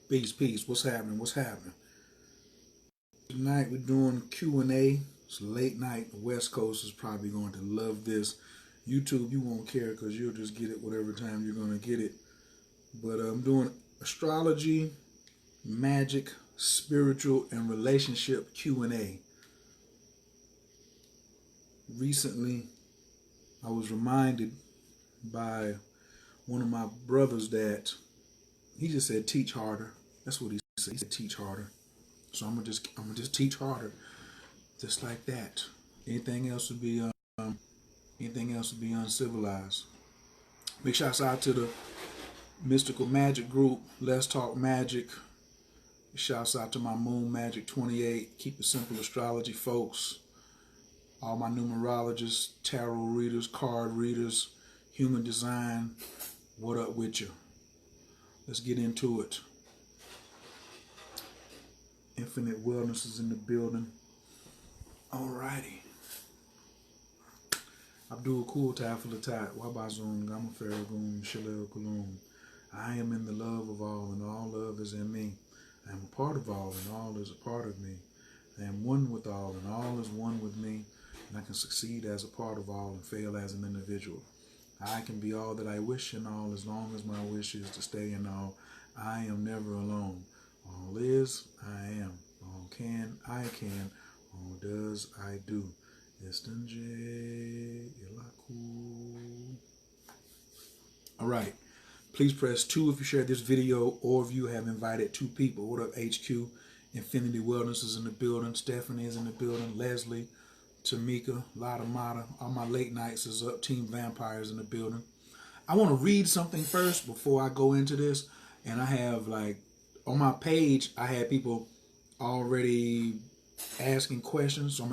Peace, peace. What's happening? What's happening? Tonight we're doing Q&A. It's late night. The West Coast is probably going to love this. YouTube, you won't care because you'll just get it whatever time you're going to get it. But I'm doing astrology, magic, spiritual, and relationship Q&A. Recently, I was reminded by one of my brothers that he just said teach harder. That's what he said. He said teach harder. So I'm gonna just teach harder, just like that. Anything else would be uncivilized. Big shouts out to the mystical magic group. Let's talk magic. Shouts out to my moon magic 28. Keep it simple astrology folks. All my numerologists, tarot readers, card readers, human design. What up with you? Let's get into it. Infinite Wellness is in the building. Alrighty. Abdul Kul Tafalatat, Wabazun, Gamma Farragoon, Shalel Kulum. I am in the love of all, and all love is in me. I am a part of all, and all is a part of me. I am one with all, and all is one with me. And I can succeed as a part of all and fail as an individual. I can be all that I wish in all as long as my wish is to stay in all. I am never alone. All is, I am. All can, I can. All does, I do. All right. Please press 2 if you share this video or if you have invited 2 people. What up, HQ? Infinity Wellness is in the building. Stephanie is in the building. Leslie, Tamika, Lotta Mata. All my late nights is up. Team Vampires in the building. I want to read something first before I go into this. And I have, like, on my page, I had people already asking questions. So I'm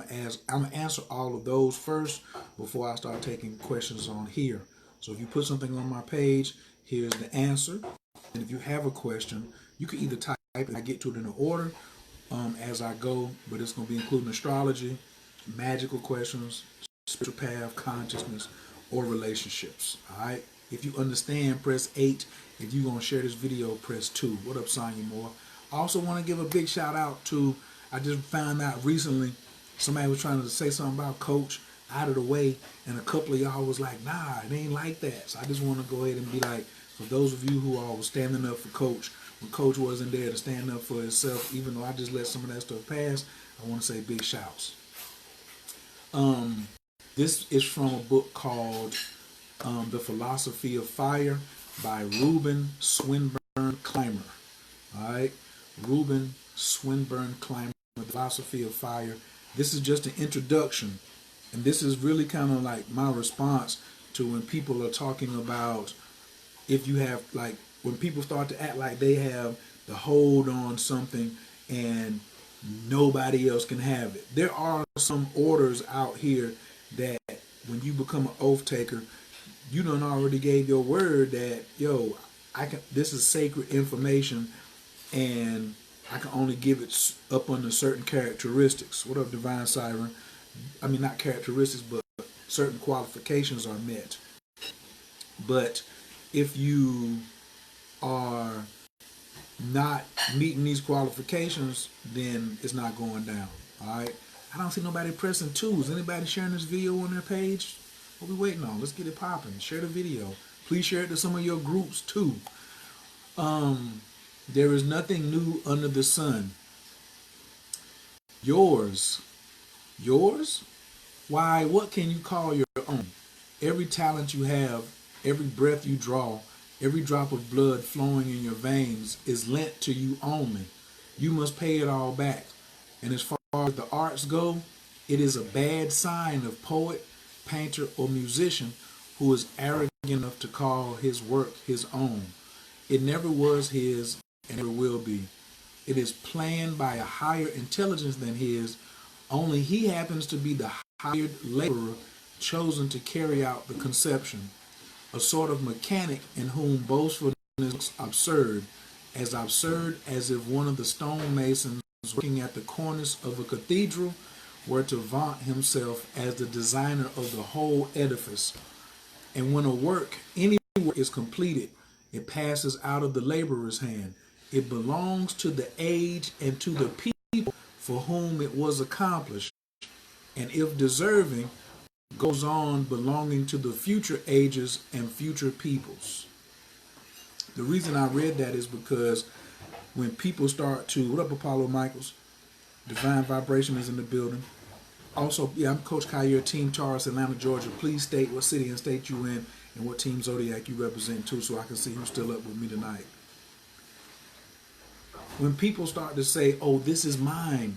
gonna answer all of those first before I start taking questions on here. So if you put something on my page, here's the answer. And if you have a question, you can either type it. I get to it in the order as I go, but it's gonna be including astrology, magical questions, spiritual path, consciousness, or relationships. All right. If you understand, press 8. If you're going to share this video, press 2. What up, Sonya Moore? I also want to give a big shout out to, I just found out recently, somebody was trying to say something about Coach out of the way, and a couple of y'all was like, nah, it ain't like that. So I just want to go ahead and be like, for those of you who are standing up for Coach, when Coach wasn't there to stand up for himself, even though I just let some of that stuff pass, I want to say big shouts. This is from a book called The Philosophy of Fire by Reuben Swinburne Clymer. All right, Reuben Swinburne Clymer, The Philosophy of Fire. This is just an introduction, and this is really kind of like my response to when people are talking about if you have, like, when people start to act like they have the hold on something and nobody else can have it. There are some orders out here that when you become an oath taker, you done already gave your word that, yo, this is sacred information and I can only give it up under certain characteristics. What up, Divine Siren? I mean, not characteristics, but certain qualifications are met. But if you are not meeting these qualifications, then it's not going down. All right. I don't see nobody pressing 2. Is anybody sharing this video on their page? What we waiting on? Let's get it popping. Share the video. Please share it to some of your groups too. There is nothing new under the sun. Yours. Why, what can you call your own? Every talent you have, every breath you draw, every drop of blood flowing in your veins is lent to you only. You must pay it all back. And as far as the arts go, it is a bad sign of poet, painter, or musician who is arrogant enough to call his work his own. It never was his and never will be. It is planned by a higher intelligence than his, only he happens to be the hired laborer chosen to carry out the conception. A sort of mechanic in whom boastfulness is absurd as if one of the stonemasons working at the cornice of a cathedral were to vaunt himself as the designer of the whole edifice. And when any work is completed, it passes out of the laborer's hand It belongs to the age and to the people for whom it was accomplished, and if deserving, goes on belonging to the future ages and future peoples. The reason I read that is because when people start to, what up, Apollo Michaels? Divine Vibration is in the building. Also, yeah, I'm Coach Khayr, Team Taurus, Atlanta, Georgia. Please state what city and state you in and what team zodiac you represent too, so I can see who's still up with me tonight. When people start to say, oh, this is mine,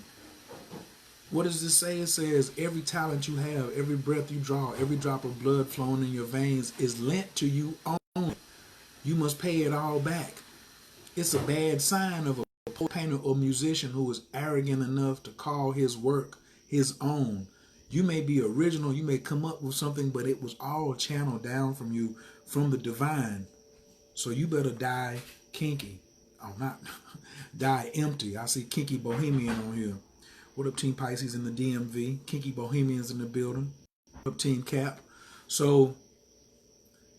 what does this say? It says every talent you have, every breath you draw, every drop of blood flowing in your veins is lent to you only. You must pay it all back. It's a bad sign of a poet, painter, or musician who is arrogant enough to call his work his own. You may be original, you may come up with something, but it was all channeled down from you, from the divine. So you better die kinky. Oh, not die empty. I see Kinky Bohemian on here. What up, Team Pisces in the DMV? Kinky Bohemians in the building. What up, Team Cap? So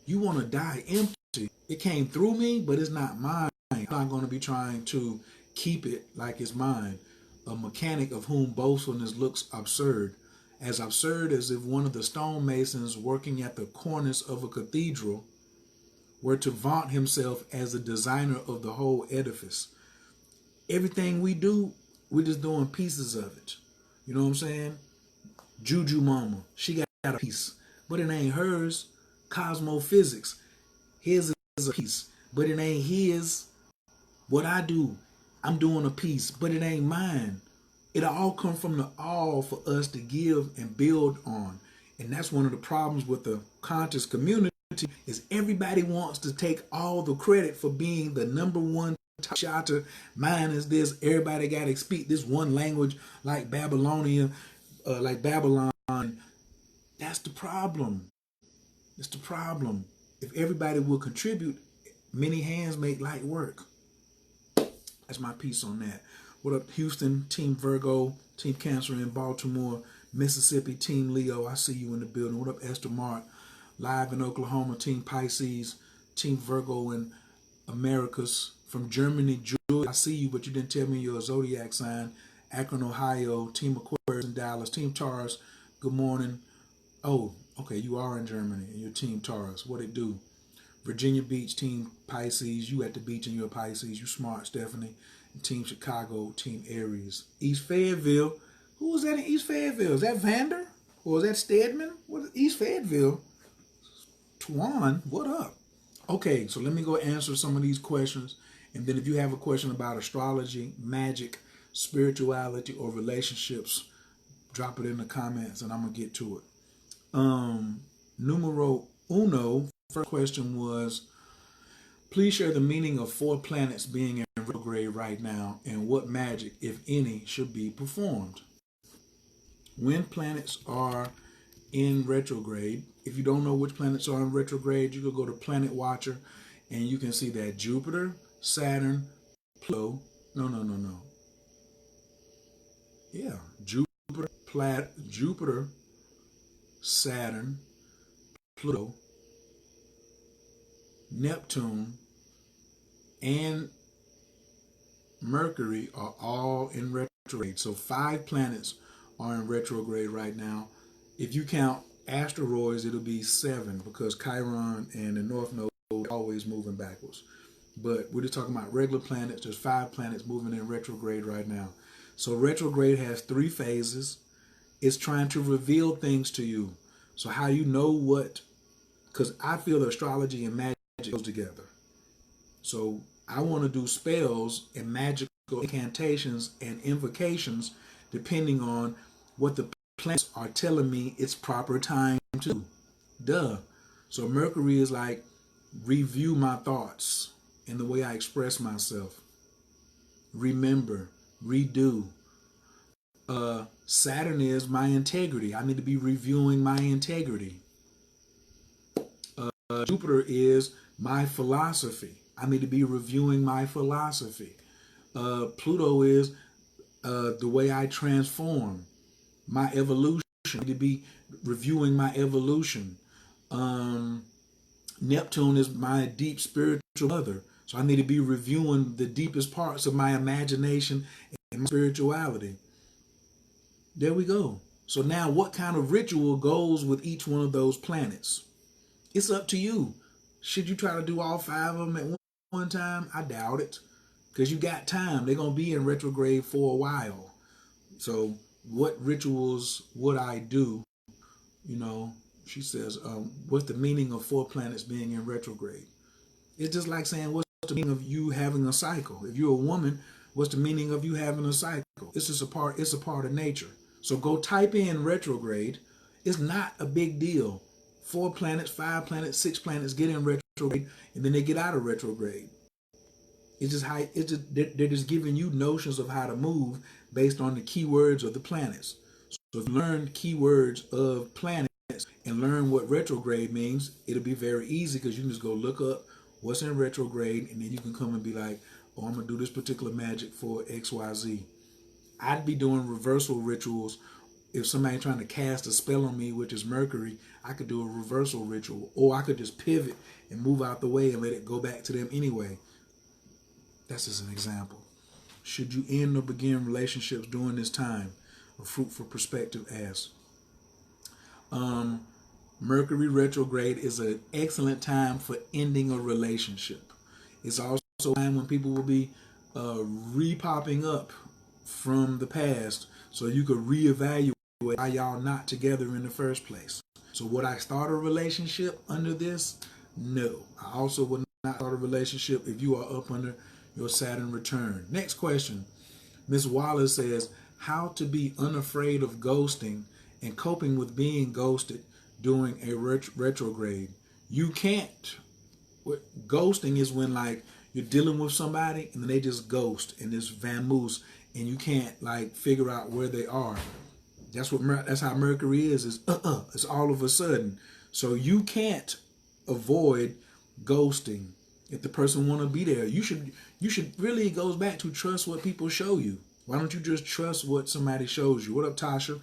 you want to die empty. It came through me, but it's not mine. I'm not going to be trying to keep it like it's mine. A mechanic of whom boastfulness looks absurd as if one of the stonemasons working at the cornice of a cathedral were to vaunt himself as the designer of the whole edifice. Everything we do, we're just doing pieces of it. You know what I'm saying? Juju Mama, she got a piece, but it ain't hers. Cosmophysics, his is a piece, but it ain't his. What I do, I'm doing a piece, but it ain't mine. It'll all come from the all for us to give and build on. And that's one of the problems with the conscious community is everybody wants to take all the credit for being the number one shotter. Mine is this. Everybody got to speak this one language like Babylonia, like Babylon. That's the problem. That's the problem. If everybody will contribute, many hands make light work. That's my piece on that. What up, Houston, Team Virgo, Team Cancer in Baltimore, Mississippi, Team Leo. I see you in the building. What up, Esther Mark? Live in Oklahoma, Team Pisces, Team Virgo in Americas. From Germany, Julie, I see you, but you didn't tell me your zodiac sign. Akron, Ohio, Team Aquarius in Dallas, Team Taurus. Good morning. Oh, okay, you are in Germany and you're Team Taurus. What it do? Virginia Beach, Team Pisces. You at the beach and you're Pisces. You smart, Stephanie. And Team Chicago, Team Aries. East Fayetteville. Who was that in East Fayetteville? Is that Vander? Or is that Stedman? What is East Fayetteville? Twan, what up? Okay, so let me go answer some of these questions. And then if you have a question about astrology, magic, spirituality, or relationships, drop it in the comments and I'm going to get to it. Numero uno. First question was, please share the meaning of 4 planets being in retrograde right now and what magic, if any, should be performed. When planets are in retrograde, if you don't know which planets are in retrograde, you can go to Planet Watcher and you can see that Jupiter, Saturn, Pluto, yeah, Jupiter, Saturn, Pluto, Neptune, and Mercury are all in retrograde. So 5 planets are in retrograde right now. If you count asteroids, it'll be 7 because Chiron and the North Node are always moving backwards. But we're just talking about regular planets. There's 5 planets moving in retrograde right now. So retrograde has 3 phases. It's trying to reveal things to you. So how you know what, because I feel astrology and magic goes together. So I want to do spells and magical incantations and invocations depending on what the planets are telling me it's proper time to. Duh. So Mercury is like review my thoughts and the way I express myself. Remember, redo. Saturn is my integrity. I need to be reviewing my integrity. Jupiter is my philosophy. I need to be reviewing my philosophy. Pluto is the way I transform, my evolution. I need to be reviewing my evolution. Neptune is my deep spiritual mother. So I need to be reviewing the deepest parts of my imagination and my spirituality. There we go. So now what kind of ritual goes with each one of those planets? It's up to you. Should you try to do all 5 of them at one time? I doubt it. Because you got time. They're going to be in retrograde for a while. So what rituals would I do? You know, she says, what's the meaning of 4 planets being in retrograde? It's just like saying, what's the meaning of you having a cycle? If you're a woman, what's the meaning of you having a cycle? It's just it's a part of nature. So go type in retrograde. It's not a big deal. 4 planets, 5 planets, 6 planets get in retrograde, and then they get out of retrograde. They're just giving you notions of how to move based on the keywords of the planets. So if you learn keywords of planets and learn what retrograde means, it'll be very easy because you can just go look up what's in retrograde, and then you can come and be like, oh, I'm going to do this particular magic for XYZ. I'd be doing reversal rituals. If somebody's trying to cast a spell on me, which is Mercury, I could do a reversal ritual. Or I could just pivot and move out the way and let it go back to them anyway. That's just an example. Should you end or begin relationships during this time? A fruitful perspective asks. Mercury retrograde is an excellent time for ending a relationship. It's also a time when people will be re-popping up from the past, so you could reevaluate why y'all not together in the first place. So would I start a relationship under this? No. I also would not start a relationship if you are up under your Saturn return. Next question. Miss Wallace says, how to be unafraid of ghosting and coping with being ghosted during a retrograde. You can't. Ghosting is when like you're dealing with somebody and then they just ghost and just vamoose and you can't like figure out where they are. That's how Mercury is. It's all of a sudden. So you can't avoid ghosting. If the person want to be there, you should really, it goes back to trust what people show you. Why don't you just trust what somebody shows you? What up, Tasha?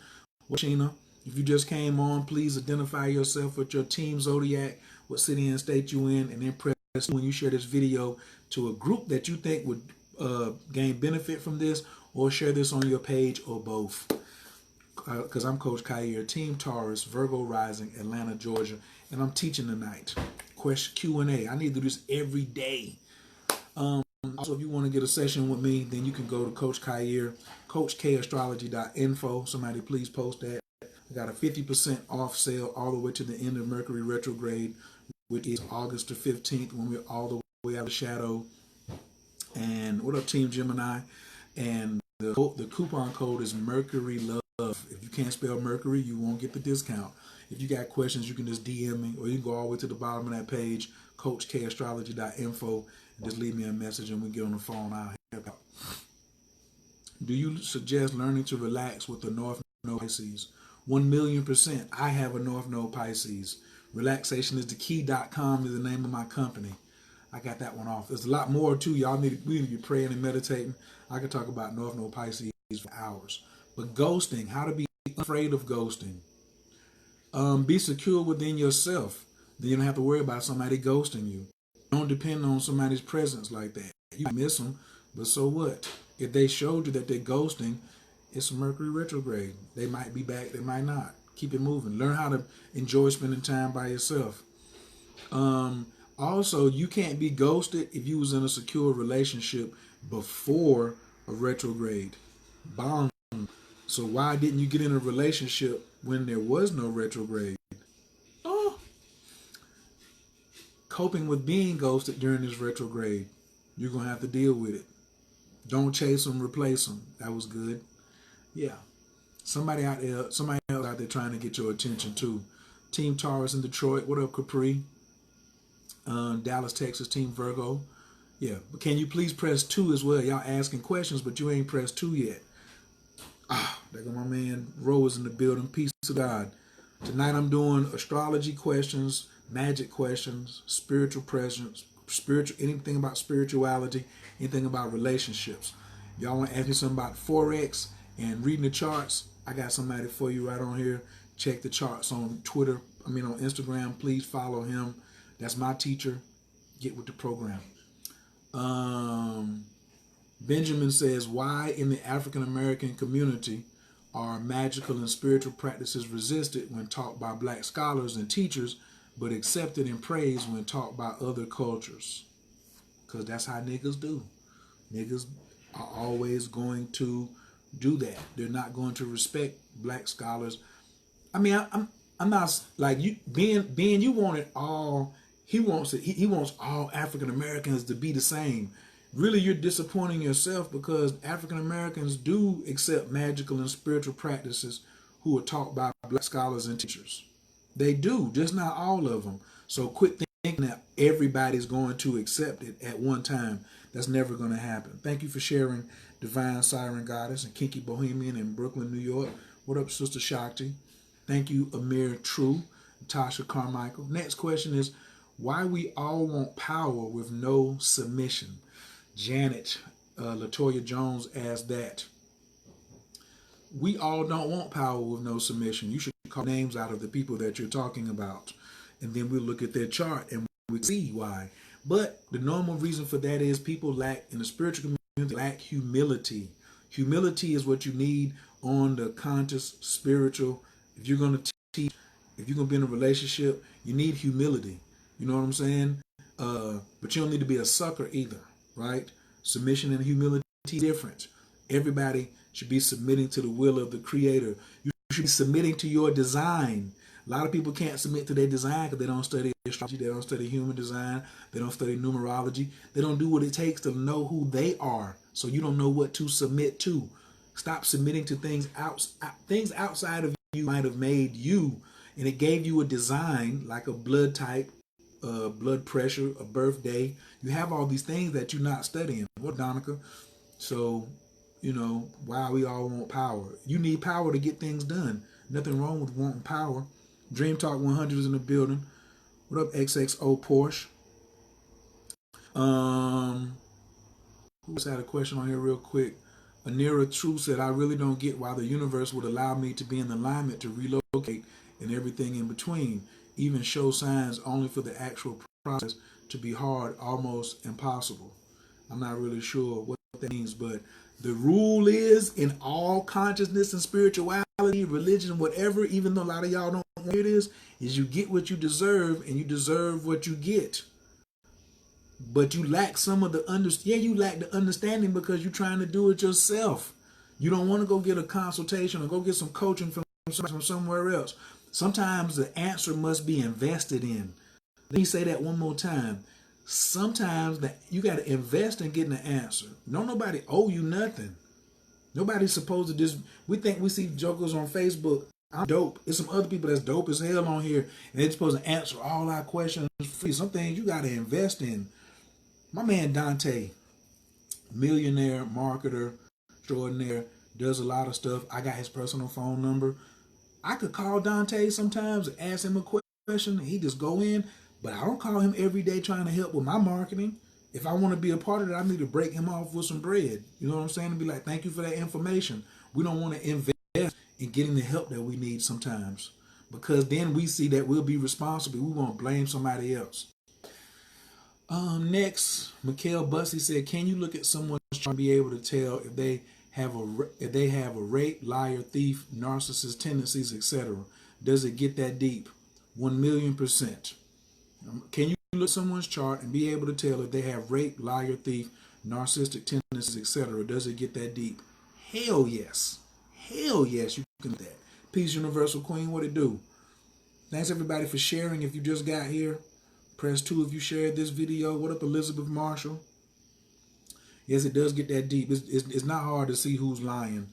What, Sheena? If you just came on, please identify yourself with your team zodiac, what city and state you in, and then press when you share this video to a group that you think would gain benefit from this, or share this on your page, or both. Because I'm Coach Khayr, Team Taurus, Virgo Rising, Atlanta, Georgia, and I'm teaching tonight. Question Q&A. I need to do this every day. Also, if you want to get a session with me, then you can go to Coach Khayr, CoachKAstrology.info. Somebody please post that. I got a 50% off sale all the way to the end of Mercury retrograde, which is August the 15th, when we're all the way out of the shadow. And what up, Team Gemini? And the coupon code is Mercury Love. If you can't spell Mercury, you won't get the discount. If you got questions, you can just DM me, or you can go all the way to the bottom of that page, CoachKAstrology.info, and just leave me a message and we get on the phone. I'll help out. Do you suggest learning to relax with the North Node Pisces? 1,000,000%. I have a North Node Pisces. Relaxationisthekey.com is the name of my company. I got that one off. There's a lot more too. We need to be praying and meditating. I could talk about North Node Pisces for hours. But ghosting, how to be afraid of ghosting. Be secure within yourself. Then you don't have to worry about somebody ghosting you. Don't depend on somebody's presence like that. You miss them, but so what? If they showed you that they're ghosting, it's Mercury retrograde. They might be back, they might not. Keep it moving. Learn how to enjoy spending time by yourself. Also, you can't be ghosted if you was in a secure relationship before a retrograde. Bomb. So why didn't you get in a relationship when there was no retrograde? Oh. Coping with being ghosted during this retrograde. You're going to have to deal with it. Don't chase them, replace them. That was good. Yeah. Somebody else out there trying to get your attention too. Team Taurus in Detroit. What up, Capri? Dallas, Texas, Team Virgo. Yeah. But can you please press 2 as well? Y'all asking questions, but you ain't pressed 2 yet. There go my man Rose in the building. Peace to God. Tonight I'm doing astrology questions, magic questions, spiritual presence, anything about spirituality, anything about relationships. Y'all want to ask me something about Forex and reading the charts? I got somebody for you right on here. Check the charts on on Instagram. Please follow him. That's my teacher. Get with the program. Benjamin says, why in the African American community are magical and spiritual practices resisted when taught by black scholars and teachers, but accepted and praised when taught by other cultures? Because that's how niggas do. Niggas are always going to do that. They're not going to respect black scholars. I mean, I'm not like you. Being you want it all. He wants it. He wants all African Americans to be the same. Really, you're disappointing yourself because African Americans do accept magical and spiritual practices who are taught by black scholars and teachers. They do, just not all of them. So quit thinking that everybody's going to accept it at one time. That's never going to happen. Thank you for sharing, Divine Siren Goddess and Kinky Bohemian in Brooklyn, New York. What up, Sister Shakti? Thank you, Amir True, Tasha Carmichael. Next question is, why we all want power with no submission? Janet Latoya Jones asked that. We all don't want power with no submission. You should call names out of the people that you're talking about. And then we'll look at their chart and we see why. But the normal reason for that is people lack, in the spiritual community, lack humility. Humility is what you need on the conscious, spiritual. If you're going to teach, if you're going to be in a relationship, you need humility. You know what I'm saying? But you don't need to be a sucker either, right? Submission and humility is different. Everybody should be submitting to the will of the Creator. You should be submitting to your design. A lot of people can't submit to their design because they don't study astrology, they don't study human design, they don't study numerology. They don't do what it takes to know who they are. So you don't know what to submit to. Stop submitting to things outside of you might have made you, and it gave you a design like a blood type, blood pressure, a birthday. You have all these things that you're not studying. What, Donica? So, you know, why we all want power. You need power to get things done. Nothing wrong with wanting power. Dream Talk 100 is in the building. What up, XXO Porsche? Who just had a question on here real quick? Anira True said, I really don't get why the universe would allow me to be in alignment to relocate and everything in between, even show signs only for the actual process to be hard, almost impossible. I'm not really sure what that means, but the rule is in all consciousness and spirituality, religion, whatever, even though a lot of y'all don't know what it is you get what you deserve and you deserve what you get. But you lack some of the you lack the understanding because you're trying to do it yourself. You don't want to go get a consultation or go get some coaching from somewhere else. Sometimes the answer must be invested in. Let me say that one more time. Sometimes that you got to invest in getting an answer. Don't nobody owe you nothing. Nobody's supposed to just. We think we see jokers on Facebook. I'm dope. There's some other people that's dope as hell on here, and they're supposed to answer all our questions free. Some things you got to invest in. My man Dante, millionaire, marketer, extraordinaire, does a lot of stuff. I got his personal phone number. I could call Dante sometimes and ask him a question. He just go in, but I don't call him every day trying to help with my marketing. If I want to be a part of it, I need to break him off with some bread. You know what I'm saying? And be like, thank you for that information. We don't want to invest in getting the help that we need sometimes, because then we see that we'll be responsible. We won't blame somebody else. Next, Mikhail Bussy said, can you look at someone's chart and be able to tell if they have a rape, liar, thief, narcissist tendencies, etc.? Does it get that deep? 1,000,000%. Can you look at someone's chart and be able to tell if they have rape, liar, thief, narcissistic tendencies, etc.? Does it get that deep? Hell yes. Hell yes, you can do that. Peace, Universal Queen, what it do? Thanks everybody for sharing. If you just got here, press 2 if you shared this video. What up, Elizabeth Marshall? Yes, it does get that deep. It's not hard to see who's lying.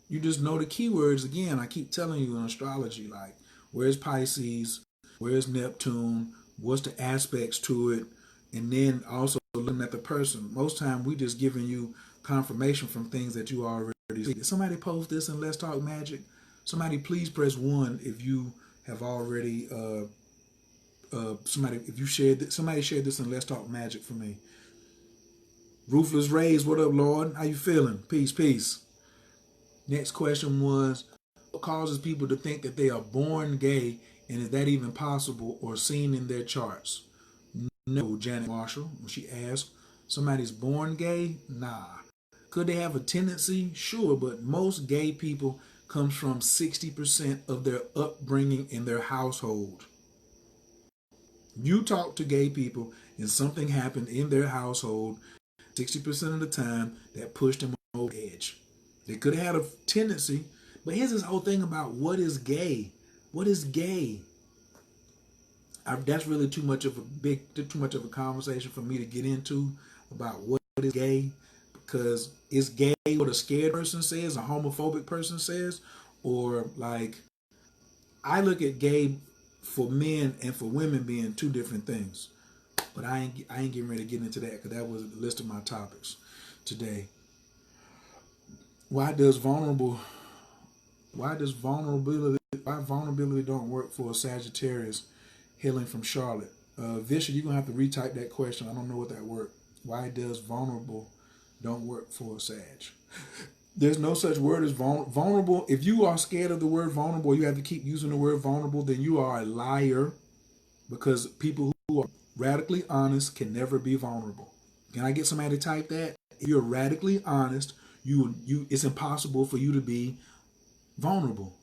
You just know the keywords. Again, I keep telling you in astrology, like, where's Pisces? Where's Neptune? What's the aspects to it? And then also looking at the person. Most time we just giving you confirmation from things that you already see. Did somebody post this in Let's Talk Magic? Somebody please press 1 if you have already somebody shared this in Let's Talk Magic for me. Ruthless Rays, what up, Lord? How you feeling? Peace, peace. Next question was, what causes people to think that they are born gay, and is that even possible or seen in their charts? No, Janet Marshall, when she asked. somebody's born gay? Nah. Could they have a tendency? Sure, but most gay people comes from 60% of their upbringing in their household. You talk to gay people and something happened in their household, 60% of the time that pushed them over the edge. They could have had a tendency, but here's this whole thing about what is gay. What is gay? That's really too much of a conversation for me to get into about what is gay, because is gay what a scared person says, a homophobic person says, or like I look at gay for men and for women being two different things. But I ain't getting ready to get into that because that was the list of my topics today. Why vulnerability don't work for a Sagittarius hailing from Charlotte? Visha, you're gonna have to retype that question. I don't know what that word. Why does vulnerable don't work for a Sag? There's no such word as vulnerable. If you are scared of the word vulnerable, you have to keep using the word vulnerable, then you are a liar, because people who are radically honest can never be vulnerable. Can I get somebody to type that? If you're radically honest, it's impossible for you to be vulnerable.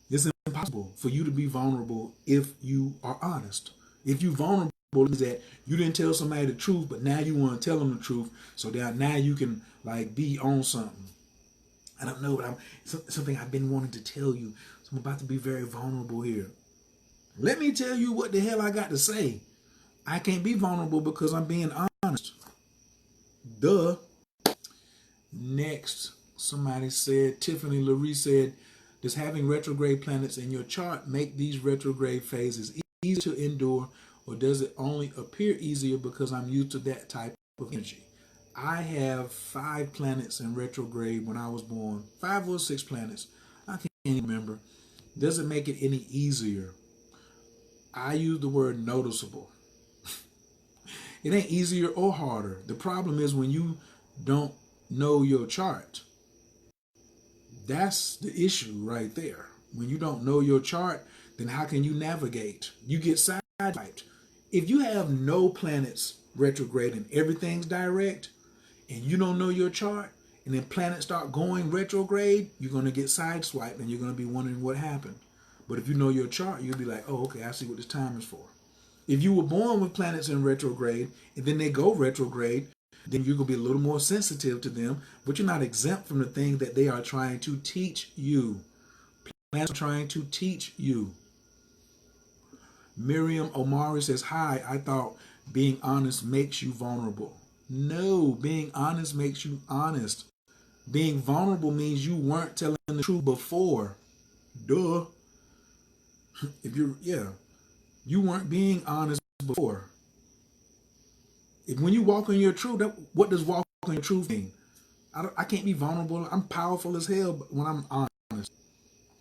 It's impossible for you to be vulnerable if you are honest. If you vulnerable is that you didn't tell somebody the truth, but now you want to tell them the truth, so that now you can like be on something. I don't know, but something I've been wanting to tell you. So I'm about to be very vulnerable here. Let me tell you what the hell I got to say. I can't be vulnerable because I'm being honest. Duh. Next, somebody said, Tiffany Laree said, does having retrograde planets in your chart make these retrograde phases easy to endure, or does it only appear easier because I'm used to that type of energy? I have 5 planets in retrograde when I was born. 5 or 6 planets. I can't remember. Does it make it any easier? I use the word noticeable. It ain't easier or harder. The problem is when you don't know your chart. That's the issue right there. When you don't know your chart, then how can you navigate? You get sidetracked. If you have no planets retrograde and everything's direct, and you don't know your chart, and then planets start going retrograde, you're going to get sideswiped and you're going to be wondering what happened. But if you know your chart, you'll be like, oh, okay, I see what this time is for. If you were born with planets in retrograde and then they go retrograde, then you're going to be a little more sensitive to them, but you're not exempt from the things that they are trying to teach you. Planets are trying to teach you. Miriam Omari says, hi, I thought being honest makes you vulnerable. No, being honest makes you honest. Being vulnerable means you weren't telling the truth before. Duh. You weren't being honest before. When you walk in your truth, what does walk in your truth mean? I can't be vulnerable. I'm powerful as hell when I'm honest.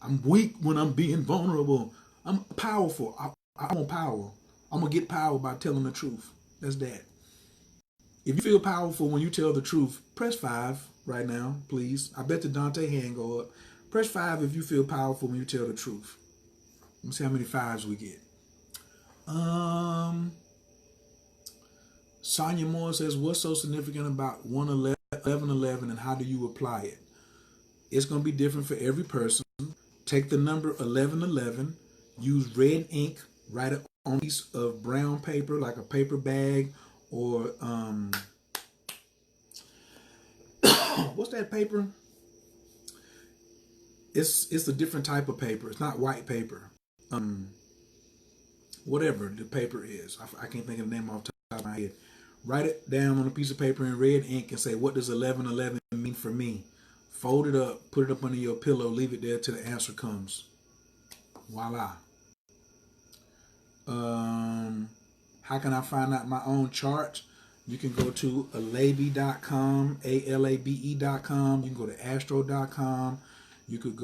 I'm weak when I'm being vulnerable. I'm powerful. I want power. I'm going to get power by telling the truth. That's that. If you feel powerful when you tell the truth, press 5 right now, please. I bet the Dante hand go up. Press 5 if you feel powerful when you tell the truth. Let's see how many 5s we get. Sonia Moore says, what's so significant about 1111 and how do you apply it? It's going to be different for every person. Take the number 1111, use red ink, write it on a piece of brown paper, like a paper bag, or what's that paper? It's a different type of paper. It's not white paper. Whatever the paper is. I can't think of the name off the top of my head. Write it down on a piece of paper in red ink and say, what does 1111 mean for me? Fold it up, put it up under your pillow, leave it there till the answer comes. Voila. How can I find out my own chart? You can go to alabe.com, ALABE.com. You can go to astro.com. You could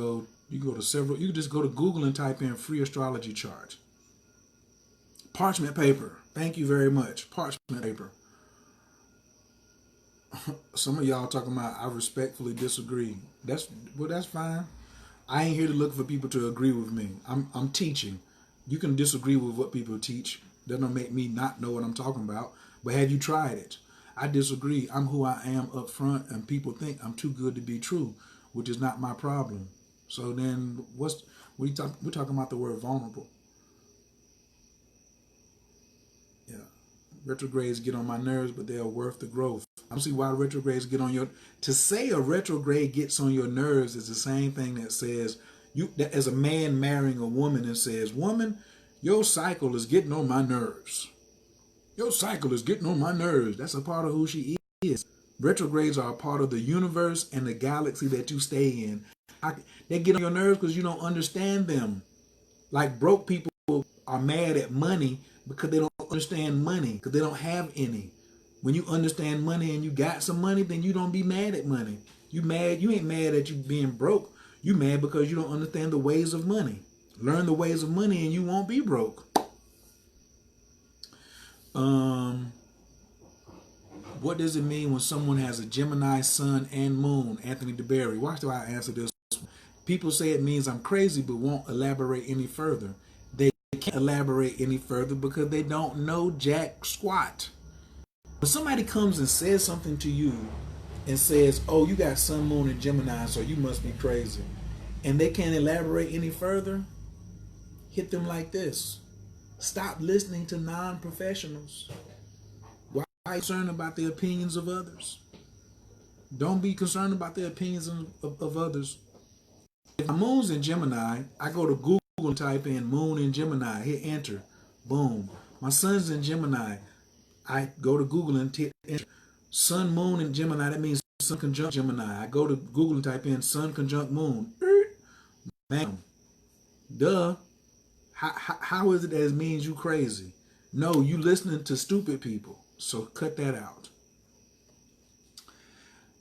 just go to Google and type in free astrology chart. Parchment paper. Thank you very much. Parchment paper. Some of y'all talking about I respectfully disagree. That's fine. I ain't here to look for people to agree with me. I'm teaching. You can disagree with what people teach. That don't make me not know what I'm talking about. But have you tried it? I disagree. I'm who I am up front, and people think I'm too good to be true, which is not my problem. So then, what are you talking? We're talking about the word vulnerable. Yeah, retrogrades get on my nerves, but they are worth the growth. I don't see why retrogrades get on your. To say a retrograde gets on your nerves is the same thing that says you, that as a man marrying a woman and says, "Woman, your cycle is getting on my nerves. Your cycle is getting on my nerves." That's a part of who she is. Retrogrades are a part of the universe and the galaxy that you stay in. They get on your nerves because you don't understand them. Like broke people are mad at money because they don't understand money, because they don't have any. When you understand money and you got some money, then you don't be mad at money. You ain't mad at you being broke. You mad because you don't understand the ways of money. Learn the ways of money and you won't be broke. What does it mean when someone has a Gemini sun and moon? Anthony DeBerry. Watch how I answer this. People say it means I'm crazy but won't elaborate any further. They can't elaborate any further because they don't know jack squat. When somebody comes and says something to you and says, "Oh, you got sun, moon, and Gemini, so you must be crazy," and they can't elaborate any further, hit them like this. Stop listening to non-professionals. Why are you concerned about the opinions of others? Don't be concerned about the opinions of others. If my moon's in Gemini, I go to Google and type in moon in Gemini, hit enter, boom. My sun's in Gemini, I go to Google and hit enter. Sun, moon in Gemini, that means sun conjunct Gemini. I go to Google and type in sun conjunct moon. Bam. Duh. How is it that it means you crazy? No, you listening to stupid people. So cut that out.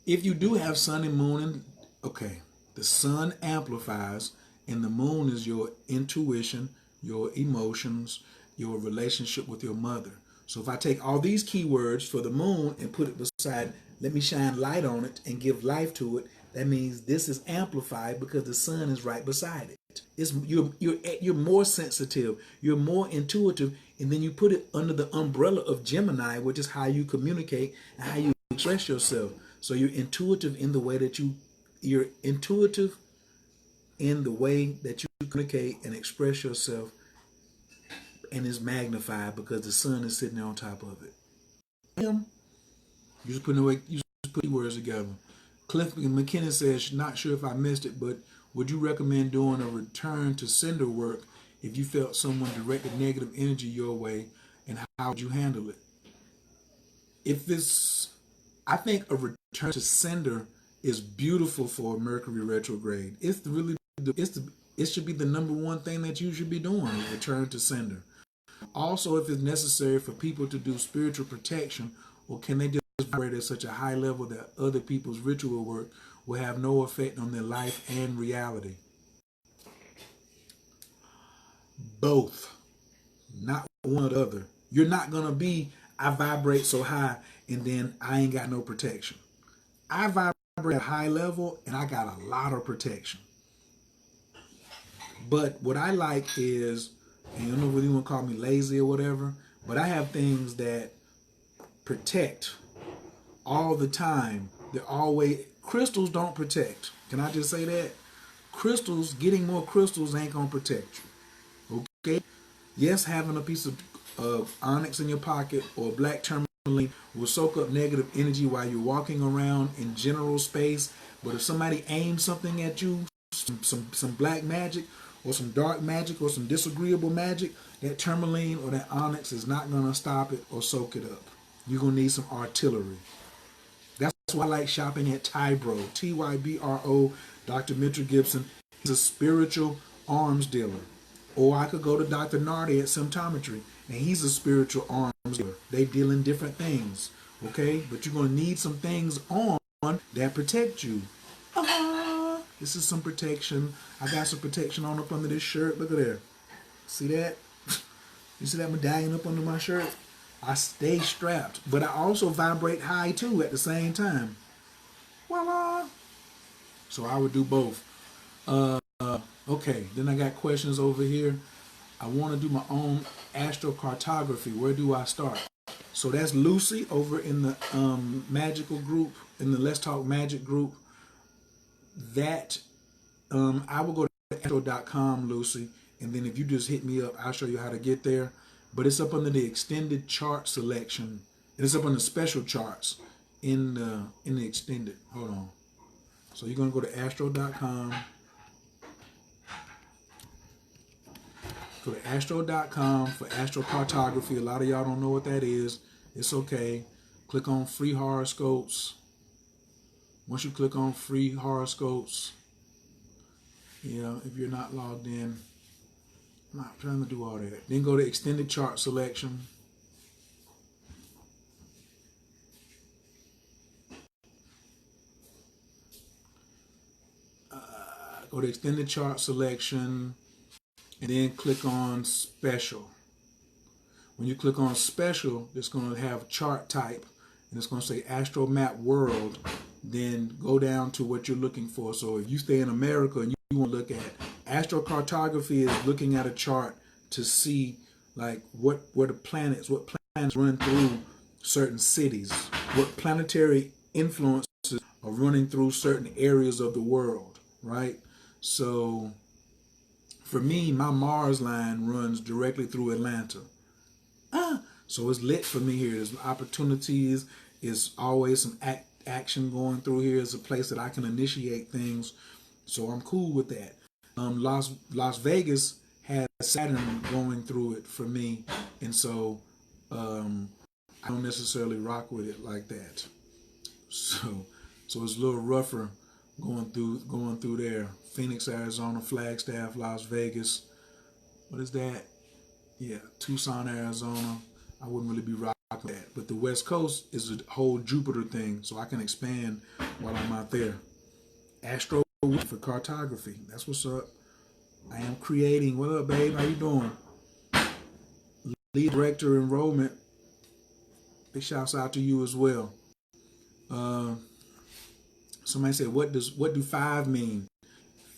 If you do have sun and moon, okay, the sun amplifies and the moon is your intuition, your emotions, your relationship with your mother. So if I take all these keywords for the moon and put it beside, let me shine light on it and give life to it, that means this is amplified because the sun is right beside it. You're more sensitive, you're more intuitive, and then you put it under the umbrella of Gemini, which is how you communicate and how you express yourself. So you're intuitive in the way that you're intuitive in the way that you communicate and express yourself, and it's magnified because the sun is sitting on top of it. You just put words together. Cliff McKinnon says, "Not sure if I missed it, but would you recommend doing a return to sender work if you felt someone directed negative energy your way, and how would you handle it?" I think a return to sender is beautiful for Mercury retrograde. It should be the number one thing that you should be doing, return to sender. Also, if it's necessary for people to do spiritual protection, or can they just vibrate at such a high level that other people's ritual work will have no effect on their life and reality? Both. Not one or the other. You're not going to be, I vibrate so high and then I ain't got no protection. I vibrate at a high level and I got a lot of protection. But what I like is, and I don't know whether you want to call me lazy or whatever, but I have things that protect all the time. They're always, crystals don't protect. Can I just say that? Crystals, getting more crystals ain't going to protect you. Okay? Yes, having a piece of onyx in your pocket or black tourmaline will soak up negative energy while you're walking around in general space. But if somebody aims something at you, some black magic or some dark magic or some disagreeable magic, that tourmaline or that onyx is not going to stop it or soak it up. You're going to need some artillery. That's why I like shopping at Tybro, Tybro, Dr. Mitchell Gibson. He's a spiritual arms dealer. Or I could go to Dr. Nardi at Symptometry, and he's a spiritual arms dealer. They deal in different things, okay? But you're going to need some things on that protect you. This is some protection. I got some protection on up under this shirt. Look at there. See that? You see that medallion up under my shirt? I stay strapped, but I also vibrate high too at the same time. Voila! So I would do both. Okay, then I got questions over here. I want to do my own astrocartography. Where do I start? So that's Lucy over in the Magical group, in the Let's Talk Magic group. That I will go to astro.com, Lucy, and then if you just hit me up, I'll show you how to get there. But it's up under the extended chart selection. And it's up on the special charts in the extended. Hold on. So you're gonna go to astro.com. Go to astro.com for astrocartography. A lot of y'all don't know what that is. It's okay. Click on free horoscopes. Once you click on free horoscopes, if you're not logged in, I'm not trying to do all that. Then go to extended chart selection. Go to extended chart selection and then click on special. When you click on special, it's going to have chart type and it's going to say Astro Map World. Then go down to what you're looking for. So if you stay in America and you want to look at astrocartography, is looking at a chart to see like what planets run through certain cities, what planetary influences are running through certain areas of the world, right? So for me, my Mars line runs directly through Atlanta. So it's lit for me here. There's opportunities. It's always some action going through here. It's a place that I can initiate things. So I'm cool with that. Las Vegas has Saturn going through it for me. And so I don't necessarily rock with it like that. So it's a little rougher going through there. Phoenix, Arizona, Flagstaff, Las Vegas. What is that? Yeah, Tucson, Arizona. I wouldn't really be rocking that. But the West Coast is a whole Jupiter thing, so I can expand while I'm out there. Astro for cartography. That's what's up. I am creating. What up, babe? How you doing? Lead director enrollment. Big shouts out to you as well. Somebody said, what do 5 mean?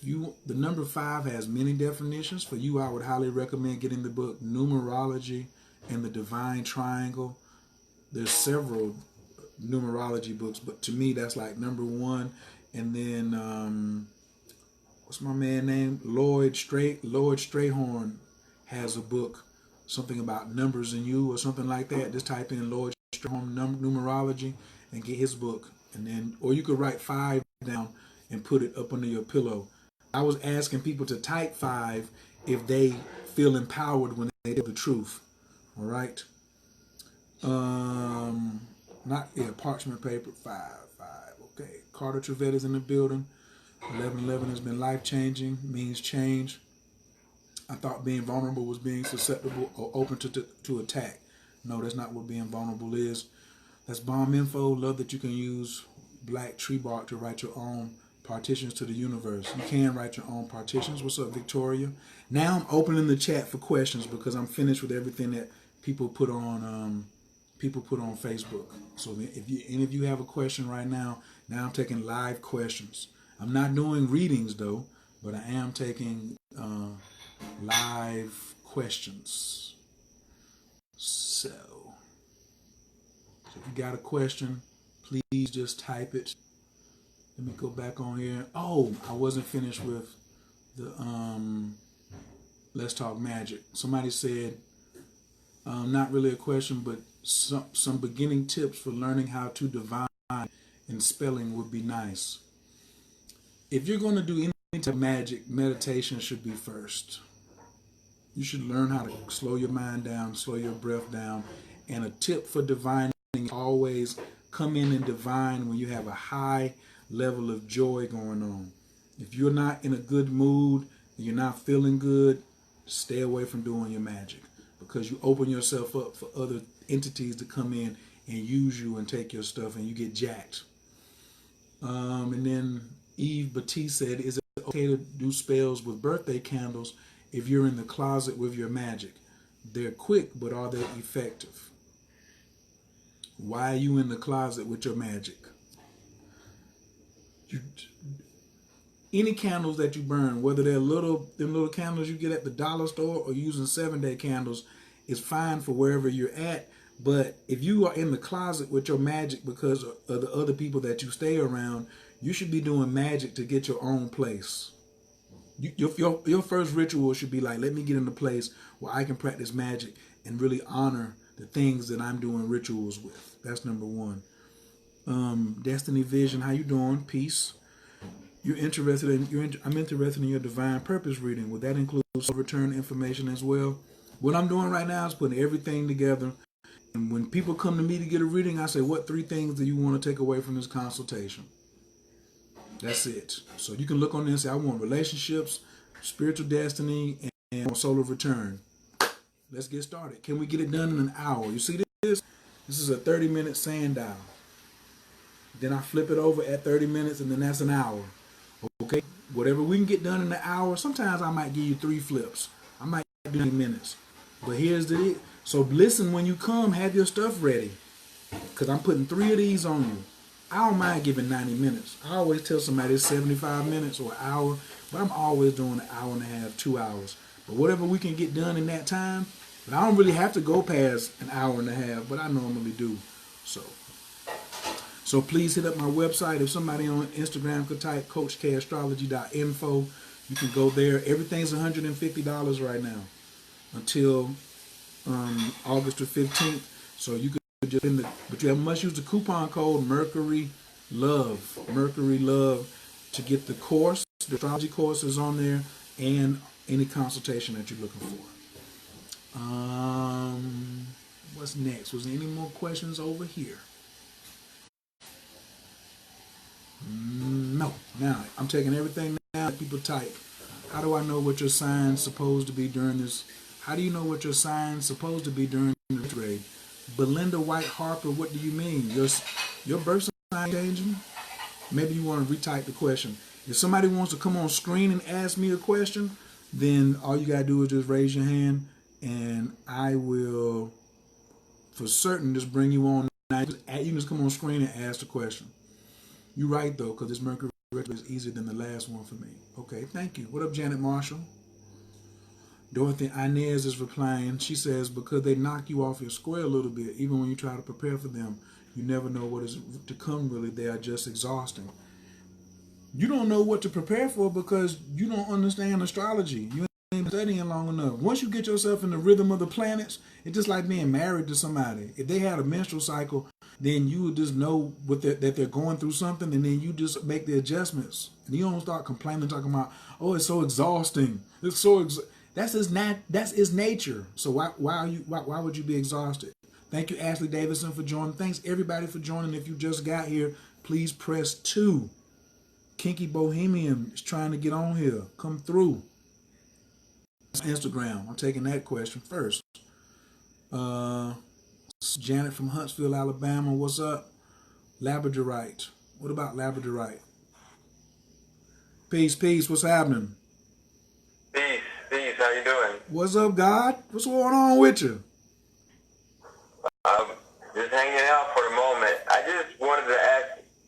The number 5 has many definitions. For you, I would highly recommend getting the book Numerology and the Divine Triangle. There's several numerology books, but to me, that's like number 1. And then, what's my man name? Lloyd Strayhorn has a book, something about numbers in you or something like that. Just type in Lloyd Strayhorn numerology and get his book. And then, or you could write 5 down and put it up under your pillow. I was asking people to type 5 if they feel empowered when they tell the truth. All right. Parchment paper, 5. Okay. Carter Trevette is in the building. 1111 has been life-changing, means change. I thought being vulnerable was being susceptible or open to attack. No, that's not what being vulnerable is. That's bomb info. Love that you can use black tree bark to write your own partitions to the universe. You can write your own partitions. What's up, Victoria? Now I'm opening the chat for questions because I'm finished with everything that people put on Facebook. So if any of you have a question right now I'm taking live questions. I'm not doing readings though, but I am taking live questions. So if you got a question, please just type it. Let me go back on here. Oh, I wasn't finished with the Let's Talk Magic. Somebody said, not really a question, but some beginning tips for learning how to divine and spelling would be nice. If you're going to do any type of magic, meditation should be first. You should learn how to slow your mind down, slow your breath down. And a tip for divining, always come in and divine when you have a high level of joy going on. If you're not in a good mood, and you're not feeling good, stay away from doing your magic because you open yourself up for other entities to come in and use you and take your stuff and you get jacked. And then Eve Batiste said, is it okay to do spells with birthday candles if you're in the closet with your magic? They're quick, but are they effective? Why are you in the closet with your magic? Any candles that you burn, whether they're them little candles you get at the dollar store or using 7-day candles, is fine for wherever you're at. But if you are in the closet with your magic because of the other people that you stay around, you should be doing magic to get your own place. Your first ritual should be like, let me get in a place where I can practice magic and really honor the things that I'm doing rituals with. That's number one. Destiny Vision, how you doing? Peace. I'm interested in your divine purpose reading. Would that include return information as well? What I'm doing right now is putting everything together. And when people come to me to get a reading, I say, what 3 things do you want to take away from this consultation? That's it. So you can look on there and say, I want relationships, spiritual destiny, and solar return. Let's get started. Can we get it done in an hour? You see this? This is a 30-minute sundial. Then I flip it over at 30 minutes, and then that's an hour. Okay? Whatever we can get done in an hour. Sometimes I might give you 3 flips. I might do 20 minutes. But here's the it. So listen when you come, have your stuff ready. Because I'm putting 3 of these on you. I don't mind giving 90 minutes. I always tell somebody it's 75 minutes or an hour, but I'm always doing an hour and a half, 2 hours. But whatever we can get done in that time, but I don't really have to go past an hour and a half, but I normally do. So please hit up my website. If somebody on Instagram could type coachkastrology.info, you can go there. Everything's $150 right now until August the 15th. So you could just but you must use the coupon code Mercury Love to get the course. The astrology course is on there, and any consultation that you're looking for. What's next? Was there any more questions over here? No. Now I'm taking everything now. People type. How do I know what your sign's supposed to be during this? How do you know what your sign's supposed to be during the retrograde? Belinda White Harper, what do you mean? Your birth sign changing? Maybe you want to retype the question. If somebody wants to come on screen and ask me a question, then all you gotta do is just raise your hand, and I will, for certain, just bring you on. You can just come on screen and ask the question. You're right though, because this Mercury retrograde is easier than the last one for me. Okay, thank you. What up, Janet Marshall? Dorothy Inez is replying. She says, because they knock you off your square a little bit, even when you try to prepare for them, you never know what is to come really. They are just exhausting. You don't know what to prepare for because you don't understand astrology. You ain't been studying long enough. Once you get yourself in the rhythm of the planets, it's just like being married to somebody. If they had a menstrual cycle, then you would just know that they're going through something, and then you just make the adjustments. And you don't start complaining, talking about, oh, it's so exhausting. It's so That's his nature. So why would you be exhausted? Thank you, Ashley Davidson, for joining. Thanks everybody for joining. If you just got here, please press 2. Kinky Bohemian is trying to get on here. Come through. Instagram. I'm taking that question first. Janet from Huntsville, Alabama. What's up? Labradorite. What about Labradorite? Peace. What's happening? Peace. How you doing? What's up, God? What's going on with you? Just hanging out for the moment. I just wanted to ask.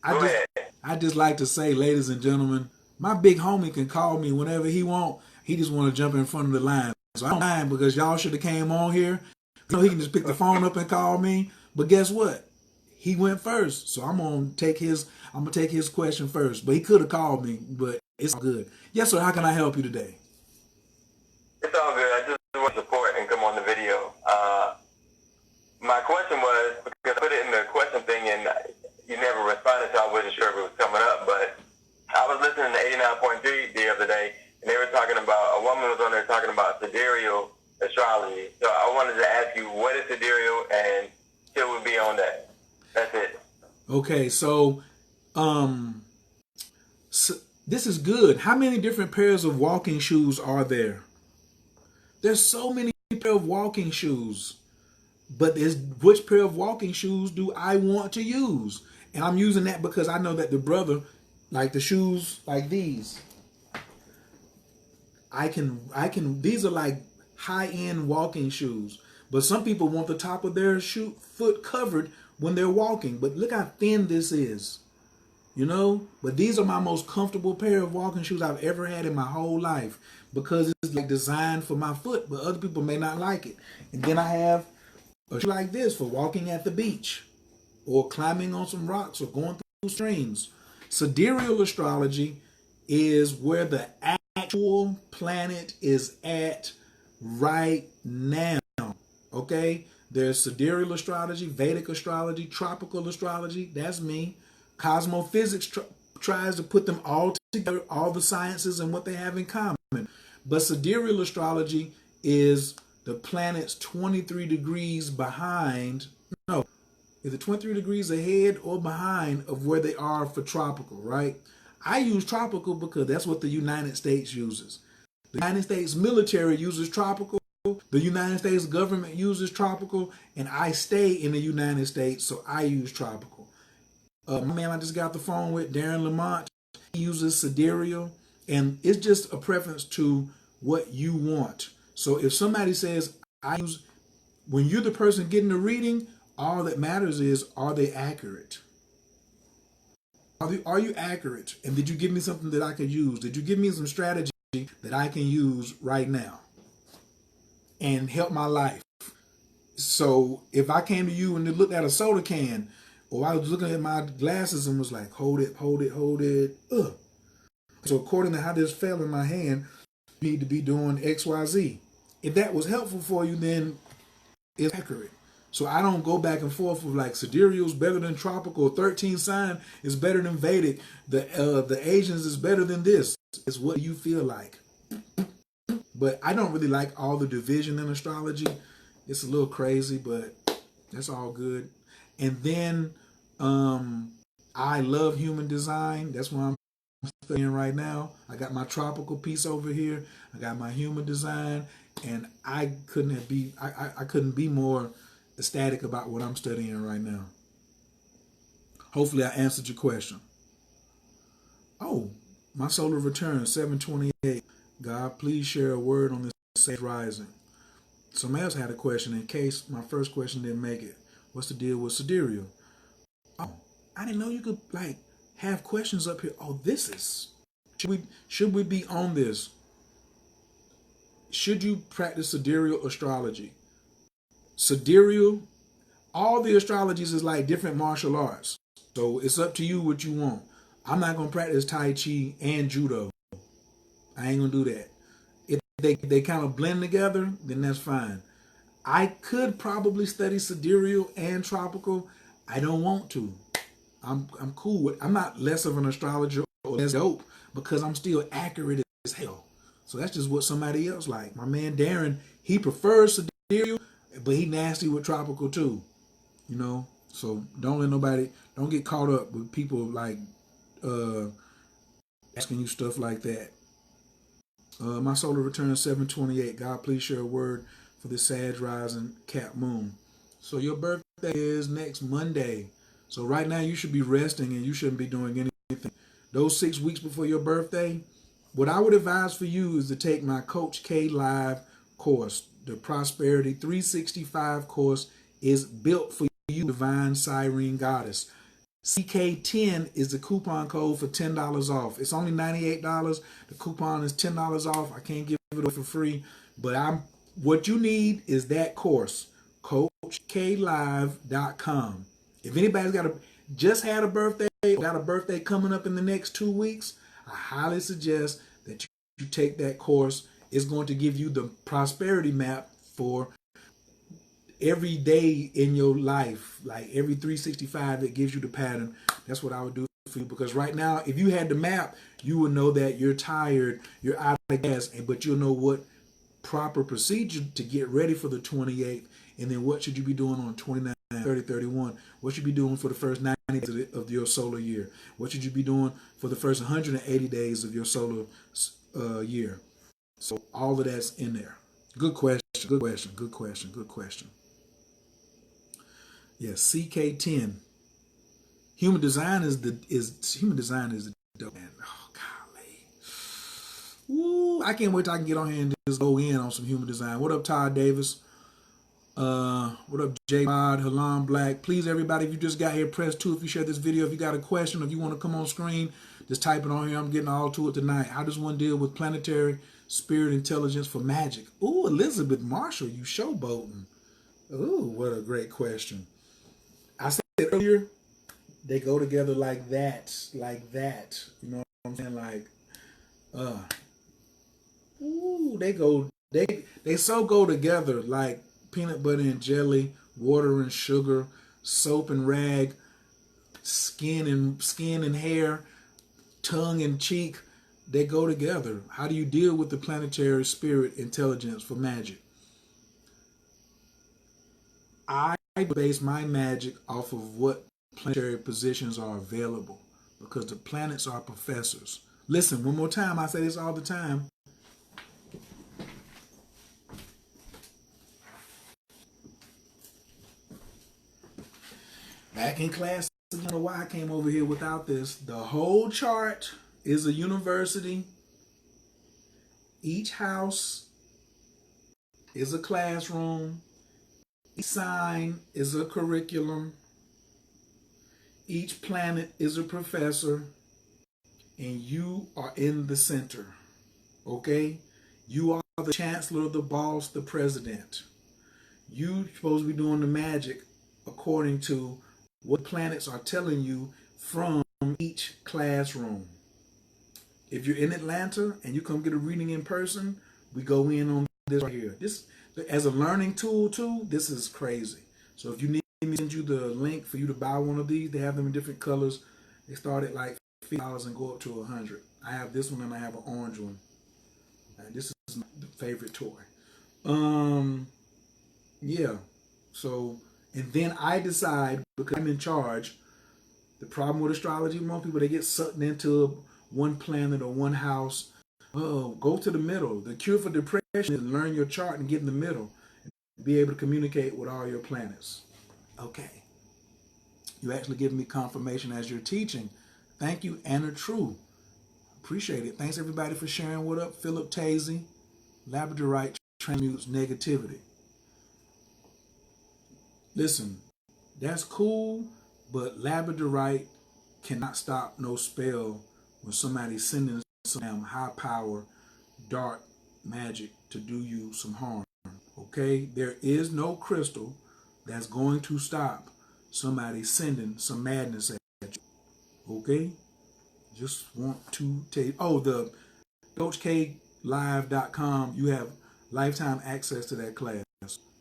Go ahead. I just like to say, ladies and gentlemen, my big homie can call me whenever he want. He just want to jump in front of the line. So I don't mind, because y'all should have came on here. So he can just pick the phone up and call me. But guess what? He went first. So I'm gonna take his question first. But he could have called me, but it's all good. Yes, sir. How can I help you today? It's all good. I just want to support and come on the video. My question was, because I put it in the question thing and you never responded, so I wasn't sure if it was coming up, but I was listening to 89.3 the other day, and they were talking about, a woman was on there talking about sidereal astrology. So I wanted to ask you, what is sidereal, and should we be on that? That's it. Okay, so this is good. How many different pairs of walking shoes are there? There's so many pairs of walking shoes. But which pair of walking shoes do I want to use? And I'm using that because I know that the brother, like the shoes like these, these are like high-end walking shoes. But some people want the top of their foot covered when they're walking. But look how thin this is. You know? But these are my most comfortable pair of walking shoes I've ever had in my whole life, because it's like designed for my foot, but other people may not like it. And then I have A tree like this for walking at the beach or climbing on some rocks or going through streams. Sidereal astrology is where the actual planet is at right now. Okay? There's sidereal astrology, Vedic astrology, tropical astrology. That's me. Cosmophysics tries to put them all together, all the sciences and what they have in common. But sidereal astrology is the planets 23 degrees behind. No, is it 23 degrees ahead or behind of where they are for tropical, right? I use tropical because that's what the United States uses. The United States military uses tropical. The United States government uses tropical, and I stay in the United States, so I use tropical. My man I just got the phone with, Darren Lamont, he uses sidereal, and it's just a preference to what you want. So if somebody says, I use, when you're the person getting the reading, all that matters is, are they accurate? Are you accurate? And did you give me something that I could use? Did you give me some strategy that I can use right now and help my life? So if I came to you and looked at a soda can, or I was looking at my glasses and was like, hold it, hold it, hold it. Ugh. So according to how this fell in my hand, you need to be doing X, Y, Z. If that was helpful for you, then it's accurate. So I don't go back and forth with like sidereal is better than tropical, 13 sign is better than Vedic, the Asians is better than this. It's what you feel like. But I don't really like all the division in astrology. It's a little crazy, but that's all good. And then I love human design. That's what I'm studying right now. I got my tropical piece over here. I got my human design, and I couldn't be more ecstatic about what I'm studying right now. Hopefully I answered your question. Oh, my solar return, 728. God, please share a word on this Sage rising. Somebody else had a question in case my first question didn't make it. What's the deal with sidereal? Oh, I didn't know you could like have questions up here. Oh, this is, should we be on this? Should you practice sidereal astrology? Sidereal, all the astrologies is like different martial arts. So it's up to you what you want. I'm not going to practice Tai Chi and Judo. I ain't going to do that. If they kind of blend together, then that's fine. I could probably study sidereal and tropical. I don't want to. I'm cool with, I'm not less of an astrologer or less dope because I'm still accurate as hell. So that's just what somebody else like. My man Darren, he prefers sidereal, but he nasty with tropical too. You know? So don't get caught up with people like asking you stuff like that. My solar return 728. God, please share a word for this Sag rising Cap Moon. So your birthday is next Monday. So right now you should be resting and you shouldn't be doing anything. Those 6 weeks before your birthday, what I would advise for you is to take my Coach K Live course. The Prosperity 365 course is built for you, Divine Siren Goddess. CK10 is the coupon code for $10 off. It's only $98. The coupon is $10 off. I can't give it away for free, but what you need is that course, CoachKLive.com. If anybody's just had a birthday or got a birthday coming up in the next 2 weeks, I highly suggest that you take that course. It's going to give you the prosperity map for every day in your life, like every 365, that gives you the pattern. That's what I would do for you, because right now, if you had the map, you would know that you're tired, you're out of gas, but you'll know what proper procedure to get ready for the 28th, and then what should you be doing on 29, 30, 31. What should you be doing for the first 90 days of your solar year? What should you be doing for the first 180 days of your solar year? So all of that's in there. Good question, good question, good question, good question. Yes, CK10. Human design is the dope, man. Oh golly. Woo, I can't wait till I can get on here and just go in on some human design. What up, Todd Davis? What up, J Mod, Halan Black? Please, everybody, if you just got here, press 2 if you share this video. If you got a question, if you want to come on screen, just type it on here. I'm getting all to it tonight. How does one deal with planetary spirit intelligence for magic? Ooh, Elizabeth Marshall, you showboating. Ooh, what a great question. I said earlier, they go together like that, like that. You know what I'm saying? Like, uh, ooh, they so go together like peanut butter and jelly, water and sugar, soap and rag, skin and hair, tongue and cheek. They go together. How do you deal with the planetary spirit intelligence for magic? I base my magic off of what planetary positions are available because the planets are professors. Listen, one more time, I say this all the time. Back in class, I don't know why I came over here without this. The whole chart is a university. Each house is a classroom. Each sign is a curriculum. Each planet is a professor. And you are in the center. Okay? You are the chancellor, the boss, the president. You're supposed to be doing the magic according to what planets are telling you from each classroom. If you're in Atlanta and you come get a reading in person, we go in on this right here. This, as a learning tool too, this is crazy. So if you need me to send you the link for you to buy one of these, they have them in different colors. They start at like $50 and go up to $100. I have this one and I have an orange one. And this is my favorite toy. Yeah. So, and then I decide, because I'm in charge. The problem with astrology, most people, they get sucked into one planet or one house. Oh, go to the middle. The cure for depression is learn your chart and get in the middle. Be able to communicate with all your planets. Okay. You actually give me confirmation as you're teaching. Thank you, Anna True. Appreciate it. Thanks everybody for sharing. What up, Philip Tazy? Labradorite transmutes negativity. Listen, that's cool, but labradorite cannot stop no spell when somebody's sending some high power, dark magic to do you some harm. Okay? There is no crystal that's going to stop somebody sending some madness at you. Okay? Just want to take. Oh, the CoachKLive.com, you have lifetime access to that class.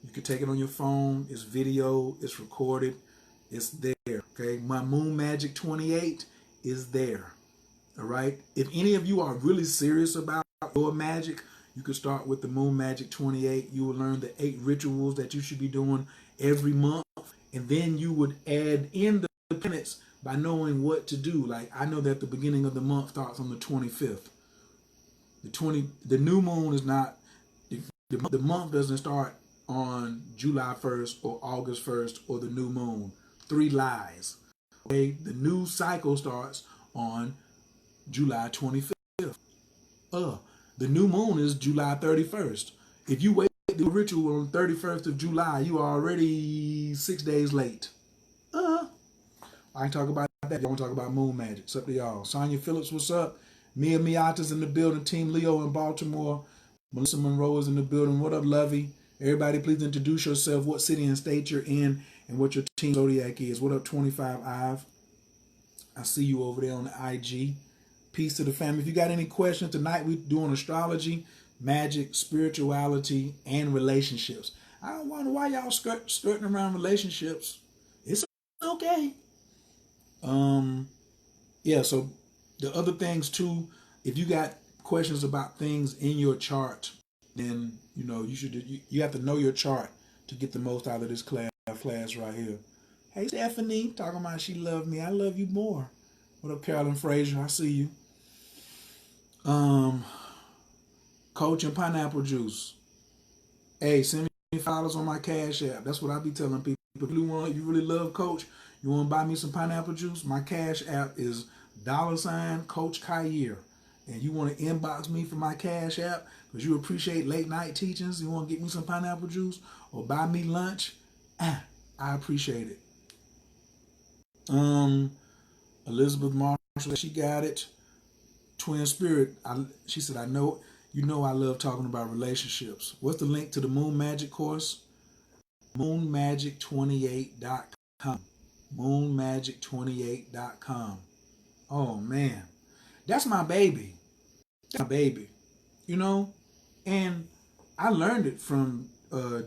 You can take it on your phone. It's video. It's recorded. It's there. Okay. My Moon Magic 28 is there. All right. If any of you are really serious about your magic, you can start with the Moon Magic 28. You will learn the 8 rituals that you should be doing every month. And then you would add in the planets by knowing what to do. Like I know that the beginning of the month starts on the 25th. The new moon is not, the month doesn't start on July 1st or August 1st or the new moon. 3 lies. Okay, the new cycle starts on July 25th. The new moon is July 31st. If you wait to do a ritual on 31st of July, you are already 6 days late. I can talk about that. Y'all want to talk about moon magic? It's up to y'all. Sonia Phillips, what's up? Mia Miata's in the building. Team Leo in Baltimore. Melissa Monroe is in the building. What up, Lovey? Everybody, please introduce yourself, what city and state you're in, and what your team zodiac is. What up, 25 Ive? I see you over there on the IG. Peace to the family. If you got any questions, tonight we're doing astrology, magic, spirituality, and relationships. I don't wonder why y'all skirting around relationships. It's okay. Yeah, so the other things too, if you got questions about things in your chart, then you have to know your chart to get the most out of this class right here. Hey Stephanie, talking about she loved me. I love you more. What up, Carolyn Frazier? I see you. Coach and pineapple juice. Hey, send me $5 on my Cash App. That's what I be telling people. If you really love Coach, you want to buy me some pineapple juice? My Cash App is $Coach Khayr. And you want to inbox me for my Cash App because you appreciate late night teachings, you want to get me some pineapple juice or buy me lunch, I appreciate it. Elizabeth Marshall, she got it. Twin Spirit, she said, I know I love talking about relationships. What's the link to the Moon Magic course? moonmagic28.com. Moonmagic28.com. Oh man, that's my baby. That's my baby. You know, and I learned it from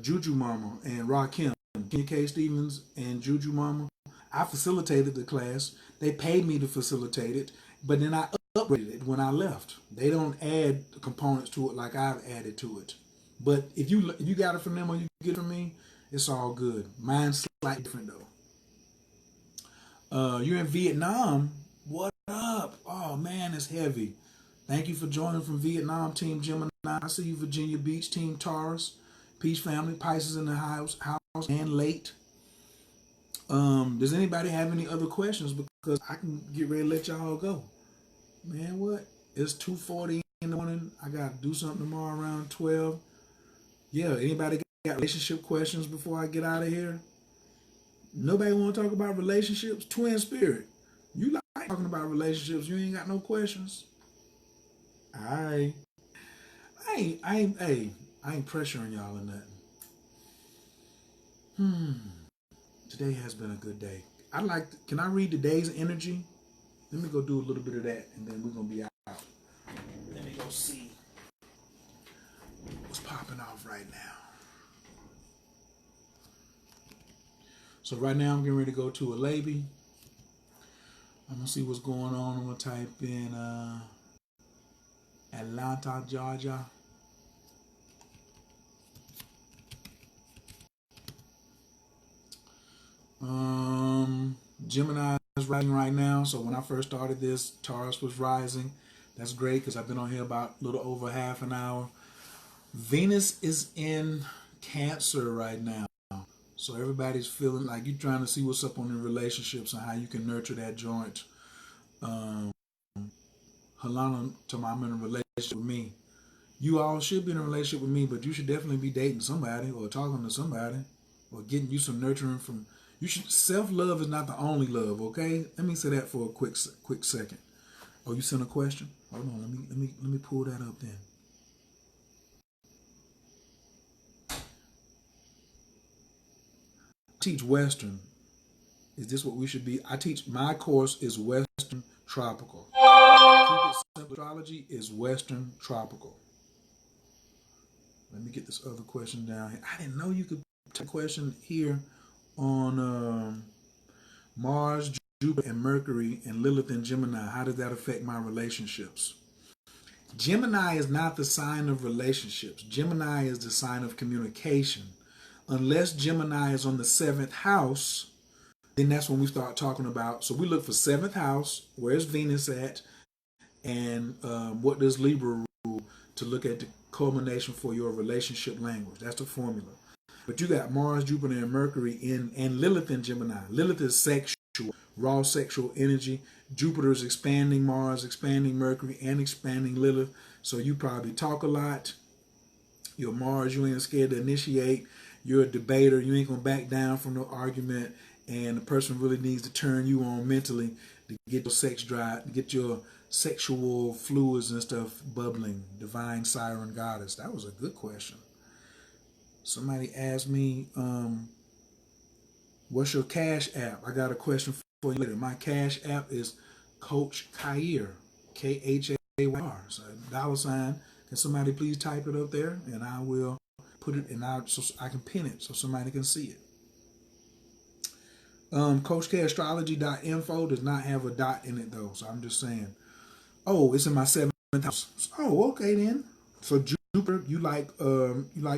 Juju Mama and Rakim, Kenny K. Stevens and Juju Mama. I facilitated the class. They paid me to facilitate it, but then I upgraded it when I left. They don't add components to it like I've added to it. But if you got it from them or you get it from me, it's all good. Mine's slightly different though. You're in Vietnam. What up? Oh man, it's heavy. Thank you for joining from Vietnam, Team Gemini. I see you, Virginia Beach, Team Taurus, Peace Family, Pisces in the house, and late. Does anybody have any other questions? Because I can get ready to let y'all go. Man, what? It's 2:40 in the morning. I got to do something tomorrow around 12. Yeah, anybody got relationship questions before I get out of here? Nobody want to talk about relationships? Twin Spirit, you like talking about relationships. You ain't got no questions? I ain't pressuring y'all or nothing. Today has been a good day. Can I read the day's energy? Let me go do a little bit of that, and then we're gonna be out. Let me go see what's popping off right now. So right now I'm getting ready to go to a lady. I'm gonna see what's going on. I'm gonna type in Atlanta, Georgia. Gemini is rising right now. So when I first started this, Taurus was rising. That's great because I've been on here about a little over half an hour. Venus is in Cancer right now. So everybody's feeling like you're trying to see what's up on the relationships and how you can nurture that joint. Halana, I'm in a relationship with me. You all should be in a relationship with me, but you should definitely be dating somebody or talking to somebody or getting you some nurturing from. You should. Self-love is not the only love. Okay, let me say that for a quick second. Oh, you sent a question? Hold on. Let me pull that up then. I teach Western. Is this what we should be? My course is Western Tropical. Keep it simple. Astrology is Western Tropical. Let me get this other question down here. I didn't know you could take a question here on Mars, Jupiter, and Mercury, and Lilith and Gemini. How does that affect my relationships? Gemini is not the sign of relationships. Gemini is the sign of communication. Unless Gemini is on the 7th house, then that's when we start talking about. So we look for 7th house, where's Venus at, and what does Libra rule to look at the culmination for your relationship language. That's the formula. But you got Mars, Jupiter, and Mercury and Lilith in Gemini. Lilith is sexual, raw sexual energy. Jupiter is expanding Mars, expanding Mercury, and expanding Lilith. So you probably talk a lot. Your Mars, you ain't scared to initiate. You're a debater. You ain't going to back down from no argument. And the person really needs to turn you on mentally to get your sex drive, to get your sexual fluids and stuff bubbling. Divine Siren Goddess. That was a good question. Somebody asked me, what's your Cash App? I got a question for you later. My Cash App is Coach Khayr, Khayr. So $. Can somebody please type it up there, and I will put it so I can pin it so somebody can see it. CoachKastrategy.info does not have a dot in it though, so I'm just saying. Oh, it's in my 7th house. Oh, okay then. So Jupiter, you like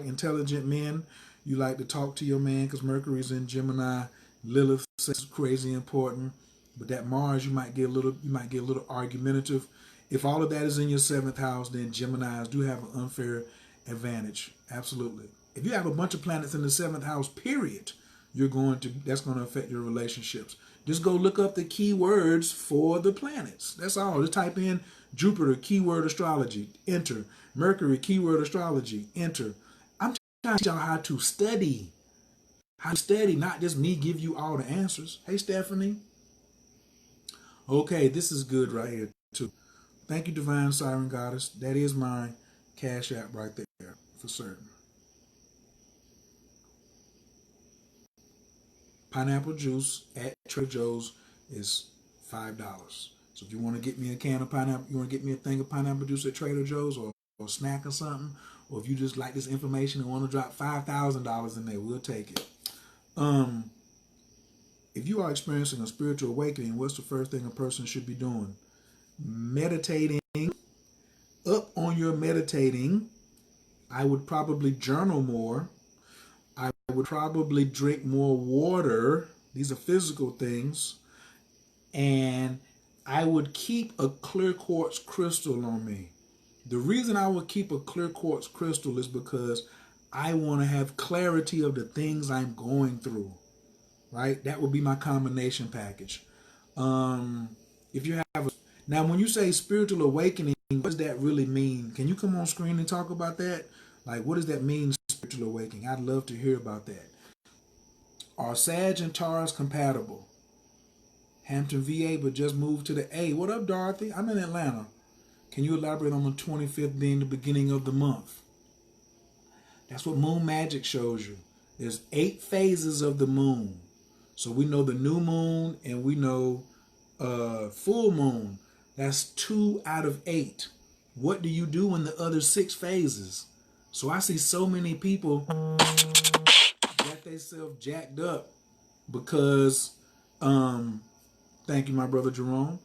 intelligent men. You like to talk to your man because Mercury's in Gemini. Lilith is crazy important, but that Mars you might get a little argumentative. If all of that is in your 7th house, then Geminis do have an unfair advantage. Absolutely. If you have a bunch of planets in the 7th house, period, that's going to affect your relationships. Just go look up the keywords for the planets. That's all. Just type in Jupiter, keyword astrology, enter. Mercury, keyword astrology, enter. I'm trying to teach y'all how to study. How to study, not just me give you all the answers. Hey, Stephanie. Okay, this is good right here, too. Thank you, Divine Siren Goddess. That is my Cash App right there, for certain. pineapple juice at Trader Joe's is $5. So if you want to get me a can of pineapple, you want to get me a thing of pineapple juice at Trader Joe's or a snack or something, or if you just like this information and want to drop $5,000 in there, we'll take it. If you are experiencing a spiritual awakening, what's the first thing a person should be doing? Meditating. Up on your meditating, I would probably journal more. I would probably drink more water. These are physical things. And I would keep a clear quartz crystal on me. The reason I would keep a clear quartz crystal is because I want to have clarity of the things I'm going through. Right? That would be my combination package. If you have now, when you say spiritual awakening, what does that really mean? Can you come on screen and talk about that? Like, what does that mean, spiritual awakening? I'd love to hear about that. Are Sag and Taurus compatible? Hampton, VA, but just moved to the A. What up, Dorothy? I'm in Atlanta. Can you elaborate on the 25th being the beginning of the month? That's what Moon Magic shows you. There's 8 phases of the moon. So we know the new moon and we know full moon. That's 2 out of 8. What do you do in the other 6 phases? So I see so many people get themselves jacked up because, thank you, my brother Jerome.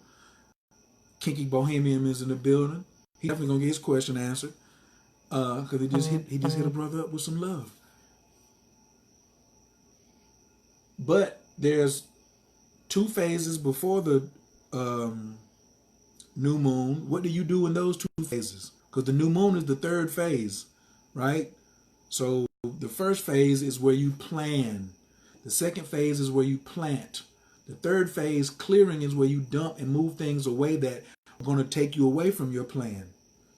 Kinky Bohemian is in the building. He's definitely gonna get his question answered because he just hit a brother up with some love. But there's 2 phases before the new moon. What do you do in those 2 phases? Because the new moon is the 3rd phase, right? So the first phase is where you plan. The second phase is where you plant. The 3rd phase, clearing, is where you dump and move things away that are going to take you away from your plan.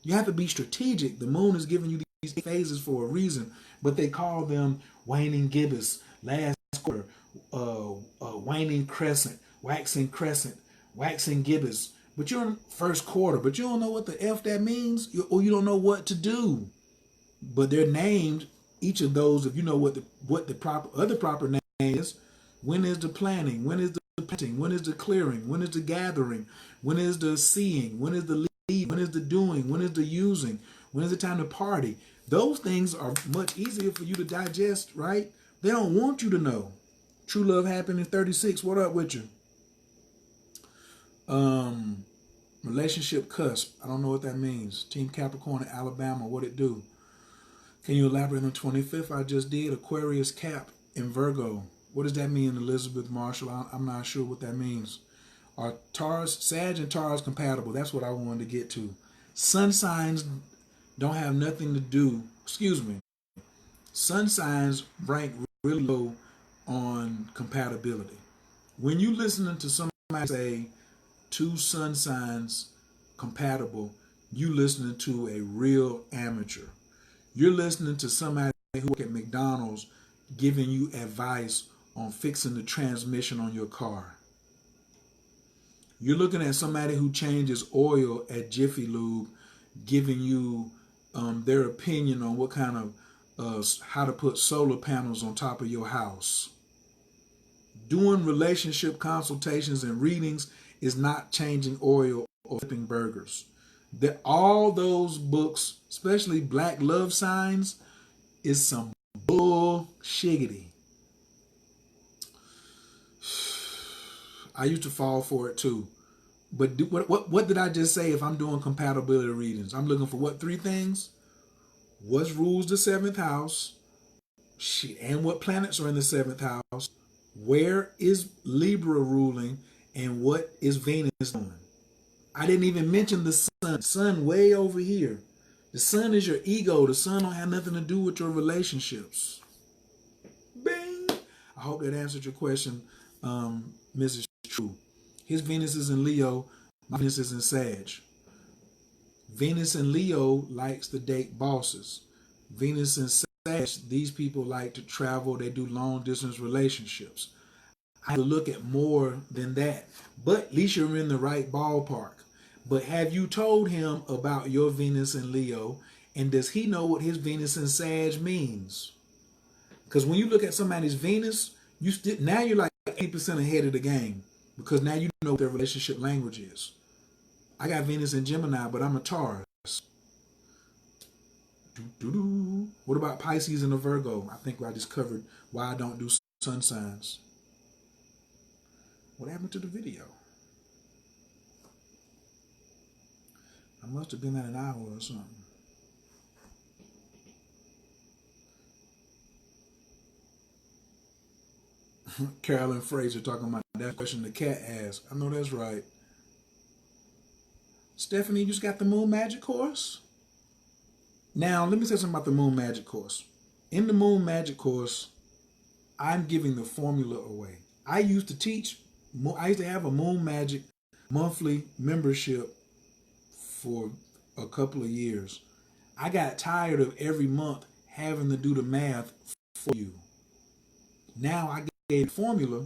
You have to be strategic. The moon is giving you these phases for a reason, but they call them waning gibbous, last quarter, waning crescent, waxing gibbous. But you're in first quarter, but you don't know what the F that means, or you don't know what to do. But they're named, each of those, if you know what the proper name is. When is the planning? When is the planting? When is the clearing? When is the gathering? When is the seeing? When is the lead? When is the doing? When is the using? When is the time to party? Those things are much easier for you to digest, right? They don't want you to know. True love happened in 36. What up with you? Relationship cusp. I don't know what that means. Team Capricorn in Alabama. What it do? Can you elaborate on the 25th? I just did. Aquarius Cap in Virgo. What does that mean, Elizabeth Marshall? I'm not sure what that means. Are Taurus, Sag and Taurus compatible? That's what I wanted to get to. Sun signs don't have nothing to do. Excuse me. Sun signs rank really low on compatibility. When you listening to somebody say 2 sun signs compatible, you listening to a real amateur. You're listening to somebody who work at McDonald's giving you advice on fixing the transmission on your car. You're looking at somebody who changes oil at Jiffy Lube giving you their opinion on what kind of how to put solar panels on top of your house. Doing relationship consultations and readings is not changing oil or flipping burgers. All those books, especially Black Love Signs, is some bullshiggity. I used to fall for it too. But what did I just say if I'm doing compatibility readings? I'm looking for what 3 things? What rules the 7th house? And what planets are in the 7th house? Where is Libra ruling? And what is Venus doing? I didn't even mention the sun. Sun way over here. The sun is your ego. The sun don't have nothing to do with your relationships. Bing! I hope that answered your question, Mrs. True. His Venus is in Leo. My Venus is in Sag. Venus in Leo likes to date bosses. Venus in Sag, these people like to travel. They do long distance relationships. I have to look at more than that. But at least you're in the right ballpark. But have you told him about your Venus in Leo? And does he know what his Venus in Sag means? Because when you look at somebody's Venus, Now you're like 80% ahead of the game because now you know what their relationship language is. I got Venus in Gemini, but I'm a Taurus. What about Pisces and a Virgo? I think I just covered why I don't do sun signs. What happened to the video? I must have been at an hour or something. Carolyn Fraser talking about that question the cat asked. I know that's right. Stephanie, you just got the Moon Magic course? Now, let me say something about the Moon Magic course. In the Moon Magic course, I'm giving the formula away. I used to have a Moon Magic monthly membership for a couple of years. I got tired of every month having to do the math for you. Now I gave formula.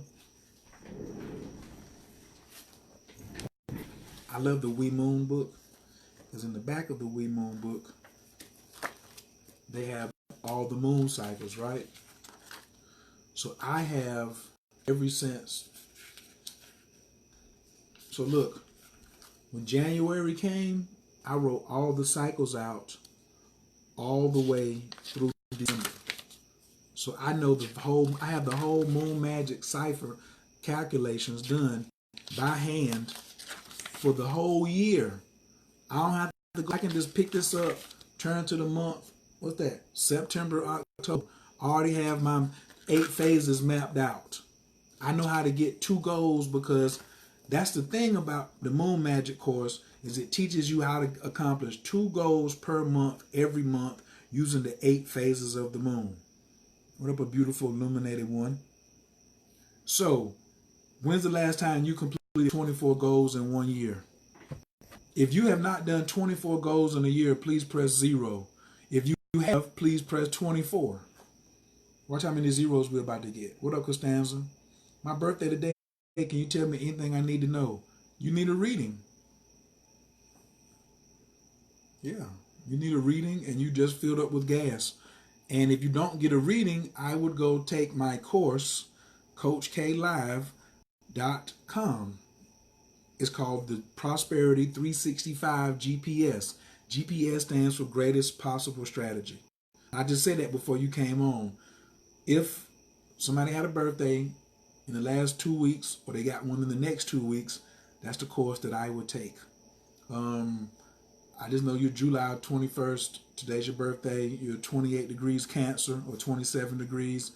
I love the We Moon book, because in the back of the We Moon book, they have all the moon cycles, right? So I have every since. So look, when January came, I wrote all the cycles out all the way through December. So I know I have the whole Moon Magic cipher calculations done by hand for the whole year. I don't have to go. I can just pick this up, turn to the month. What's that? September, October. I already have my 8 phases mapped out. I know how to get 2 goals because that's the thing about the Moon Magic course is it teaches you how to accomplish 2 goals per month, every month, using the 8 phases of the moon. What up, a beautiful illuminated one? So, when's the last time you completed 24 goals in 1 year? If you have not done 24 goals in a year, please press 0. If you have, please press 24. Watch how many zeros we're about to get. What up, Costanza? My birthday today. Can you tell me anything I need to know? You need a reading. Yeah, you need a reading and you just filled up with gas. And if you don't get a reading, I would go take my course, CoachKLive.com. It's called the Prosperity 365 GPS. GPS stands for Greatest Possible Strategy. I just said that before you came on. If somebody had a birthday in the last 2 weeks, or they got one in the next 2 weeks, that's the course that I would take. I just know you're July 21st. Today's your birthday. You're 28 degrees Cancer or 27 degrees.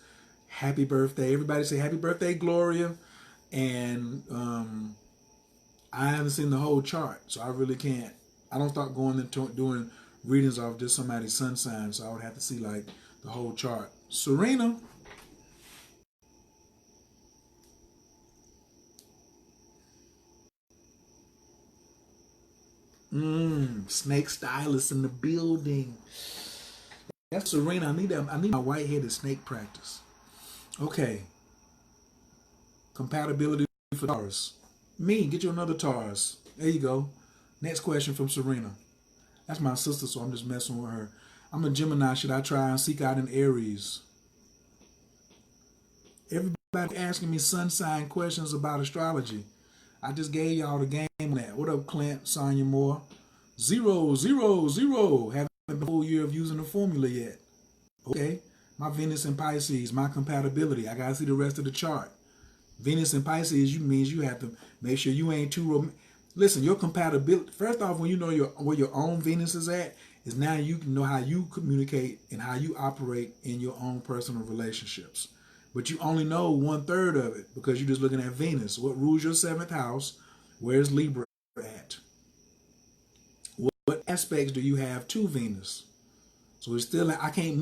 Happy birthday. Everybody say happy birthday, Gloria. And I haven't seen the whole chart, so I really can't. I don't start going into doing readings off just somebody's sun sign, so I would have to see like the whole chart. Serena. Snake stylist in the building. That's Serena. I need my white-headed snake practice. Okay. Compatibility for Taurus. Me, get you another Taurus. There you go. Next question from Serena. That's my sister, so I'm just messing with her. I'm a Gemini. Should I try and seek out an Aries? Everybody asking me sun sign questions about astrology. I just gave y'all the game on that. What up, Clint, Sonya Moore? 0, 0, 0. Haven't been a full year of using the formula yet. Okay. My Venus in Pisces, my compatibility. I gotta see the rest of the chart. Venus in Pisces, means you have to make sure you ain't too romantic. Listen, your compatibility. First off, when you know where your own Venus is at, is now you can know how you communicate and how you operate in your own personal relationships. But you only know 1/3 of it because you're just looking at Venus. What rules your 7th house? Where's Libra at? What aspects do you have to Venus? So it's still I can't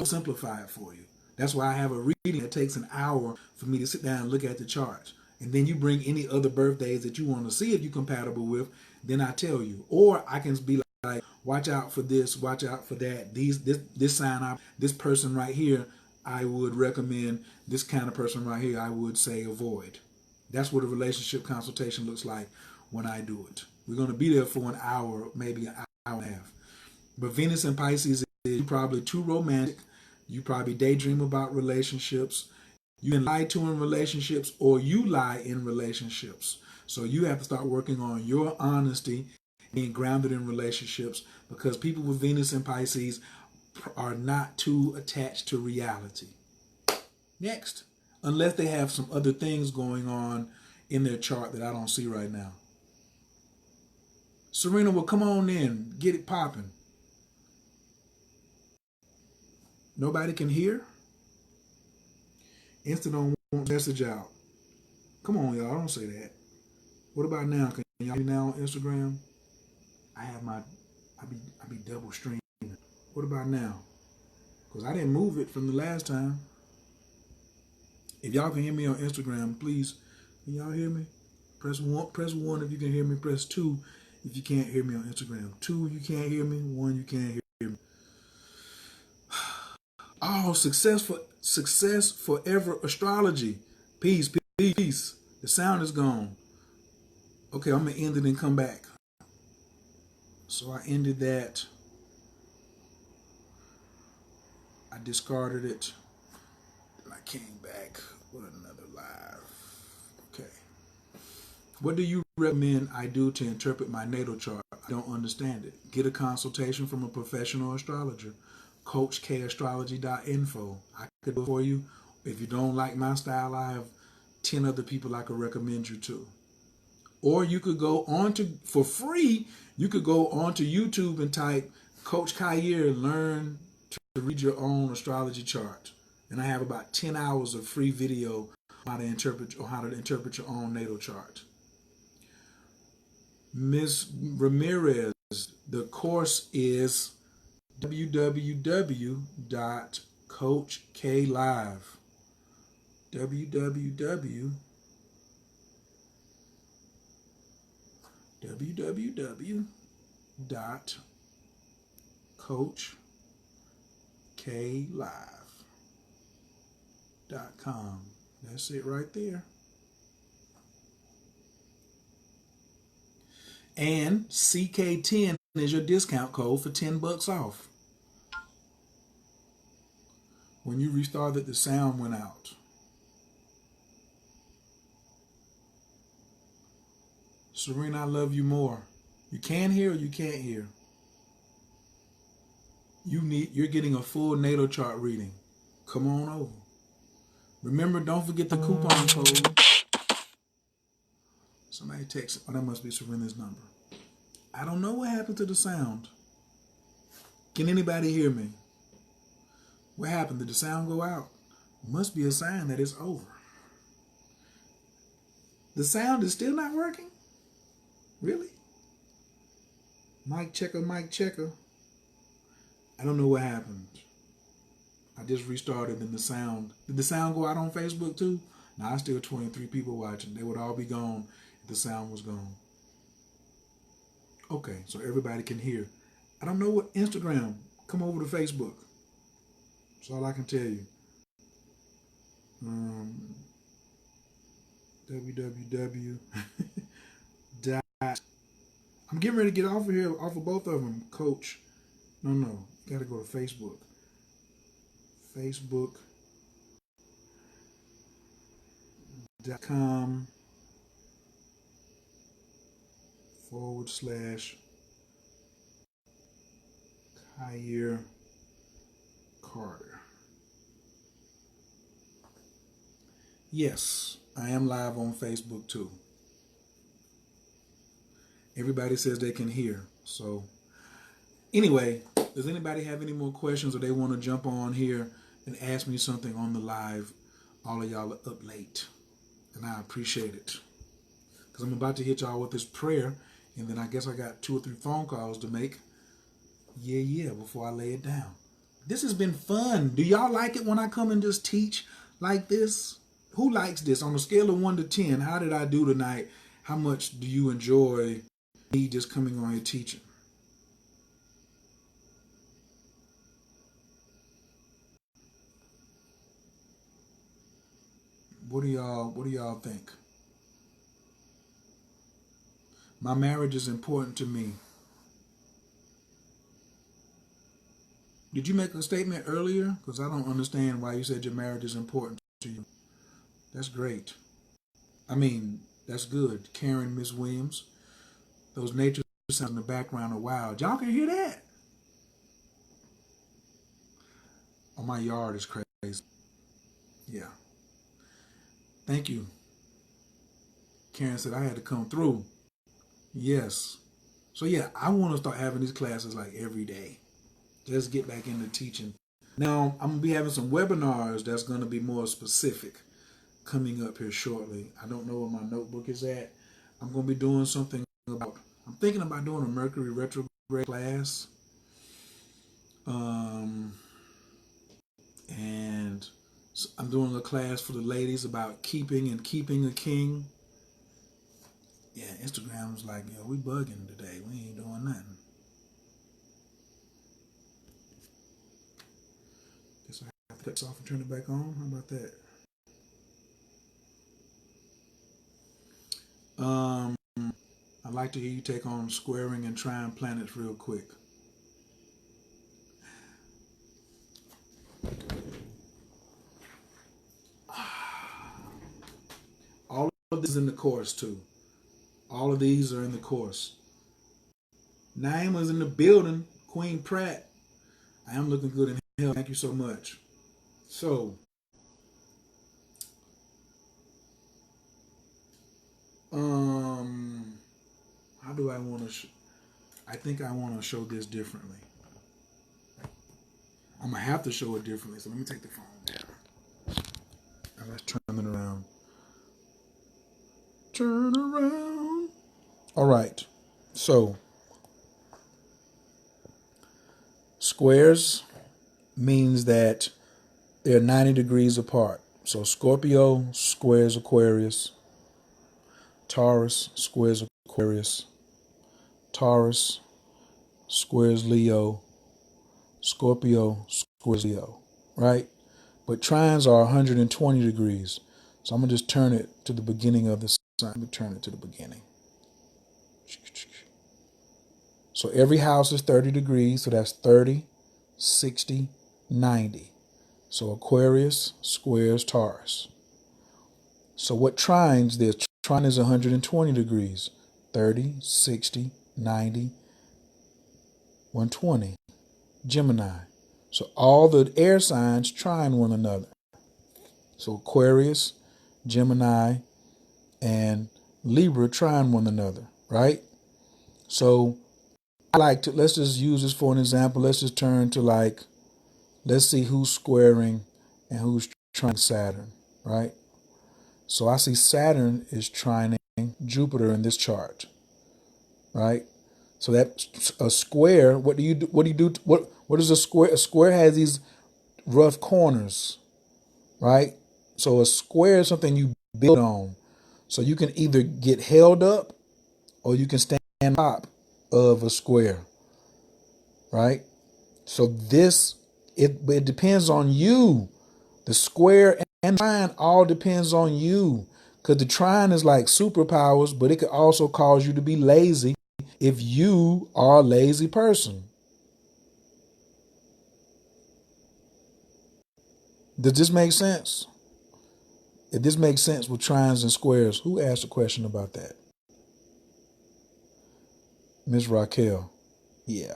simplify it for you. That's why I have a reading that takes an hour for me to sit down and look at the charts. And then you bring any other birthdays that you want to see if you're compatible with, then I tell you. Or I can be like, watch out for this, watch out for that. This sign, this person right here, I would recommend. This kind of person right here, I would say avoid. That's what a relationship consultation looks like when I do it. We're going to be there for an hour, maybe an hour and a half. But Venus in Pisces is probably too romantic. You probably daydream about relationships. You can lie to in relationships, or you lie in relationships. So you have to start working on your honesty, being grounded in relationships, because people with Venus and Pisces are not too attached to reality. Next, unless they have some other things going on in their chart that I don't see right now. Serena, well, come on in. Get it popping. Nobody can hear? Insta don't want message out. Come on, y'all. Don't say that. What about now? Can y'all hear me now on Instagram? I be double streaming. What about now? Because I didn't move it from the last time. If y'all can hear me on Instagram, please, can y'all hear me? Press one if you can hear me. Press 2 if you can't hear me on Instagram. 2, you can't hear me. 1, you can't hear me. Oh, success forever astrology. Peace, peace, peace. The sound is gone. Okay, I'm gonna end it and come back. So I ended that. I discarded it. And I came back with another live. Okay. What do you recommend I do to interpret my natal chart? I don't understand it. Get a consultation from a professional astrologer. CoachKAstrology.info. I could do it for you. If you don't like my style, I have 10 other people I could recommend you to. Or you could go on to, for free, you could go onto YouTube and type Coach Khayr, learn to read your own astrology chart. And I have about 10 hours of free video on how to interpret your own natal chart. Ms. Ramirez, the course is www.coachklive. www.coachklive.com. That's it right there. And CK10 is your discount code for $10 off. When you restarted, the sound went out. Serena, I love you more. You can hear or you can't hear. You're getting a full natal chart reading. Come on over. Remember, don't forget the coupon code. Somebody texted. Oh, that must be Serena's number. I don't know what happened to the sound. Can anybody hear me? What happened? Did the sound go out? Must be a sign that it's over. The sound is still not working? Really? Mic checker, mic checker. I don't know what happened. I just restarted and the sound. Did the sound go out on Facebook too? No, I still 23 people watching. They would all be gone if the sound was gone. Okay, so everybody can hear. I don't know what Instagram. Come over to Facebook. That's all I can tell you. www. I'm getting ready to get off of here, off of both of them, Coach. No. Got to go to Facebook. Facebook.com/Khayr Carter. Yes, I am live on Facebook too. Everybody says they can hear. So anyway, does anybody have any more questions or they want to jump on here and ask me something on the live? All of y'all are up late, and I appreciate it. Because I'm about to hit y'all with this prayer, and then I guess I got 2 or 3 phone calls to make. Yeah, before I lay it down. This has been fun. Do y'all like it when I come and just teach like this? Who likes this? On a scale of 1 to 10, how did I do tonight? How much do you enjoy me just coming on here teaching? What do y'all think? My marriage is important to me. Did you make a statement earlier? Because I don't understand why you said your marriage is important to you. That's great. I mean, that's good. Karen, Miss Williams, those nature sounds in the background are wild. Y'all can hear that? Oh, my yard is crazy. Yeah. Thank you. Karen said I had to come through. Yes. So yeah, I want to start having these classes like every day. Just get back into teaching. Now, I'm going to be having some webinars that's going to be more specific coming up here shortly. I don't know where my notebook is at. I'm going to be doing something about, I'm thinking about doing a Mercury retrograde class. And I'm doing a class for the ladies about keeping and keeping a king. Yeah, Instagram's like, yo, we bugging today. We ain't doing nothing. Guess I have to cut this off and turn it back on. How about that? I'd like to hear you take on squaring and trine planets real quick. All of this is in the course too. All of these are in the course. Naima's in the building. Queen Pratt. I am looking good in hell. Thank you so much. So, how do I want to? I think I want to show this differently. I'm gonna have to show it differently. So let me take the phone down. Now let's turn it around. Turn around. All right. So, squares means that they're 90 degrees apart. So Scorpio squares Aquarius. Taurus squares Aquarius. Taurus squares Leo. Scorpio squares Leo. Right? But trines are 120 degrees. So I'm going to just turn it to the beginning of the sign. Let me turn it to the beginning. So every house is 30 degrees. So that's 30, 60, 90. So Aquarius squares Taurus. So what trines there's? Trine is 120 degrees. 30, 60, 90, 120. Gemini. So all the air signs trine one another. So Aquarius, Gemini, and Libra trine one another, right? So I like to, let's just use this for an example. Let's just turn to let's see who's squaring and who's trining Saturn, right? So I see Saturn is trining Jupiter in this chart, right? So that's a square. What do you do? What is a square? A square has these rough corners, right? So a square is something you build on. So you can either get held up or you can stand on top of a square, right? So it depends on you. The square and trine all depends on you. Because the trine is like superpowers, but it could also cause you to be lazy if you are a lazy person. Does this make sense? If this makes sense with trines and squares, who asked a question about that? Miss Raquel. Yeah.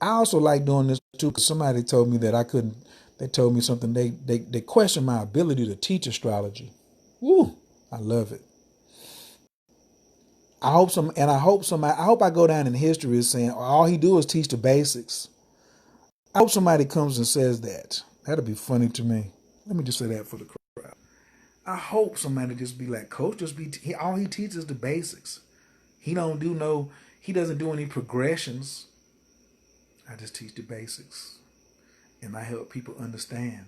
I also like doing this too because somebody told me that I couldn't. They told me something. They questioned my ability to teach astrology. Woo! I love it. I hope I go down in history as saying all he do is teach the basics. I hope somebody comes and says that. That'll be funny to me. Let me just say that for the crowd. I hope somebody just be like, Coach, all he teaches is the basics. He doesn't do any progressions. I just teach the basics. And I help people understand.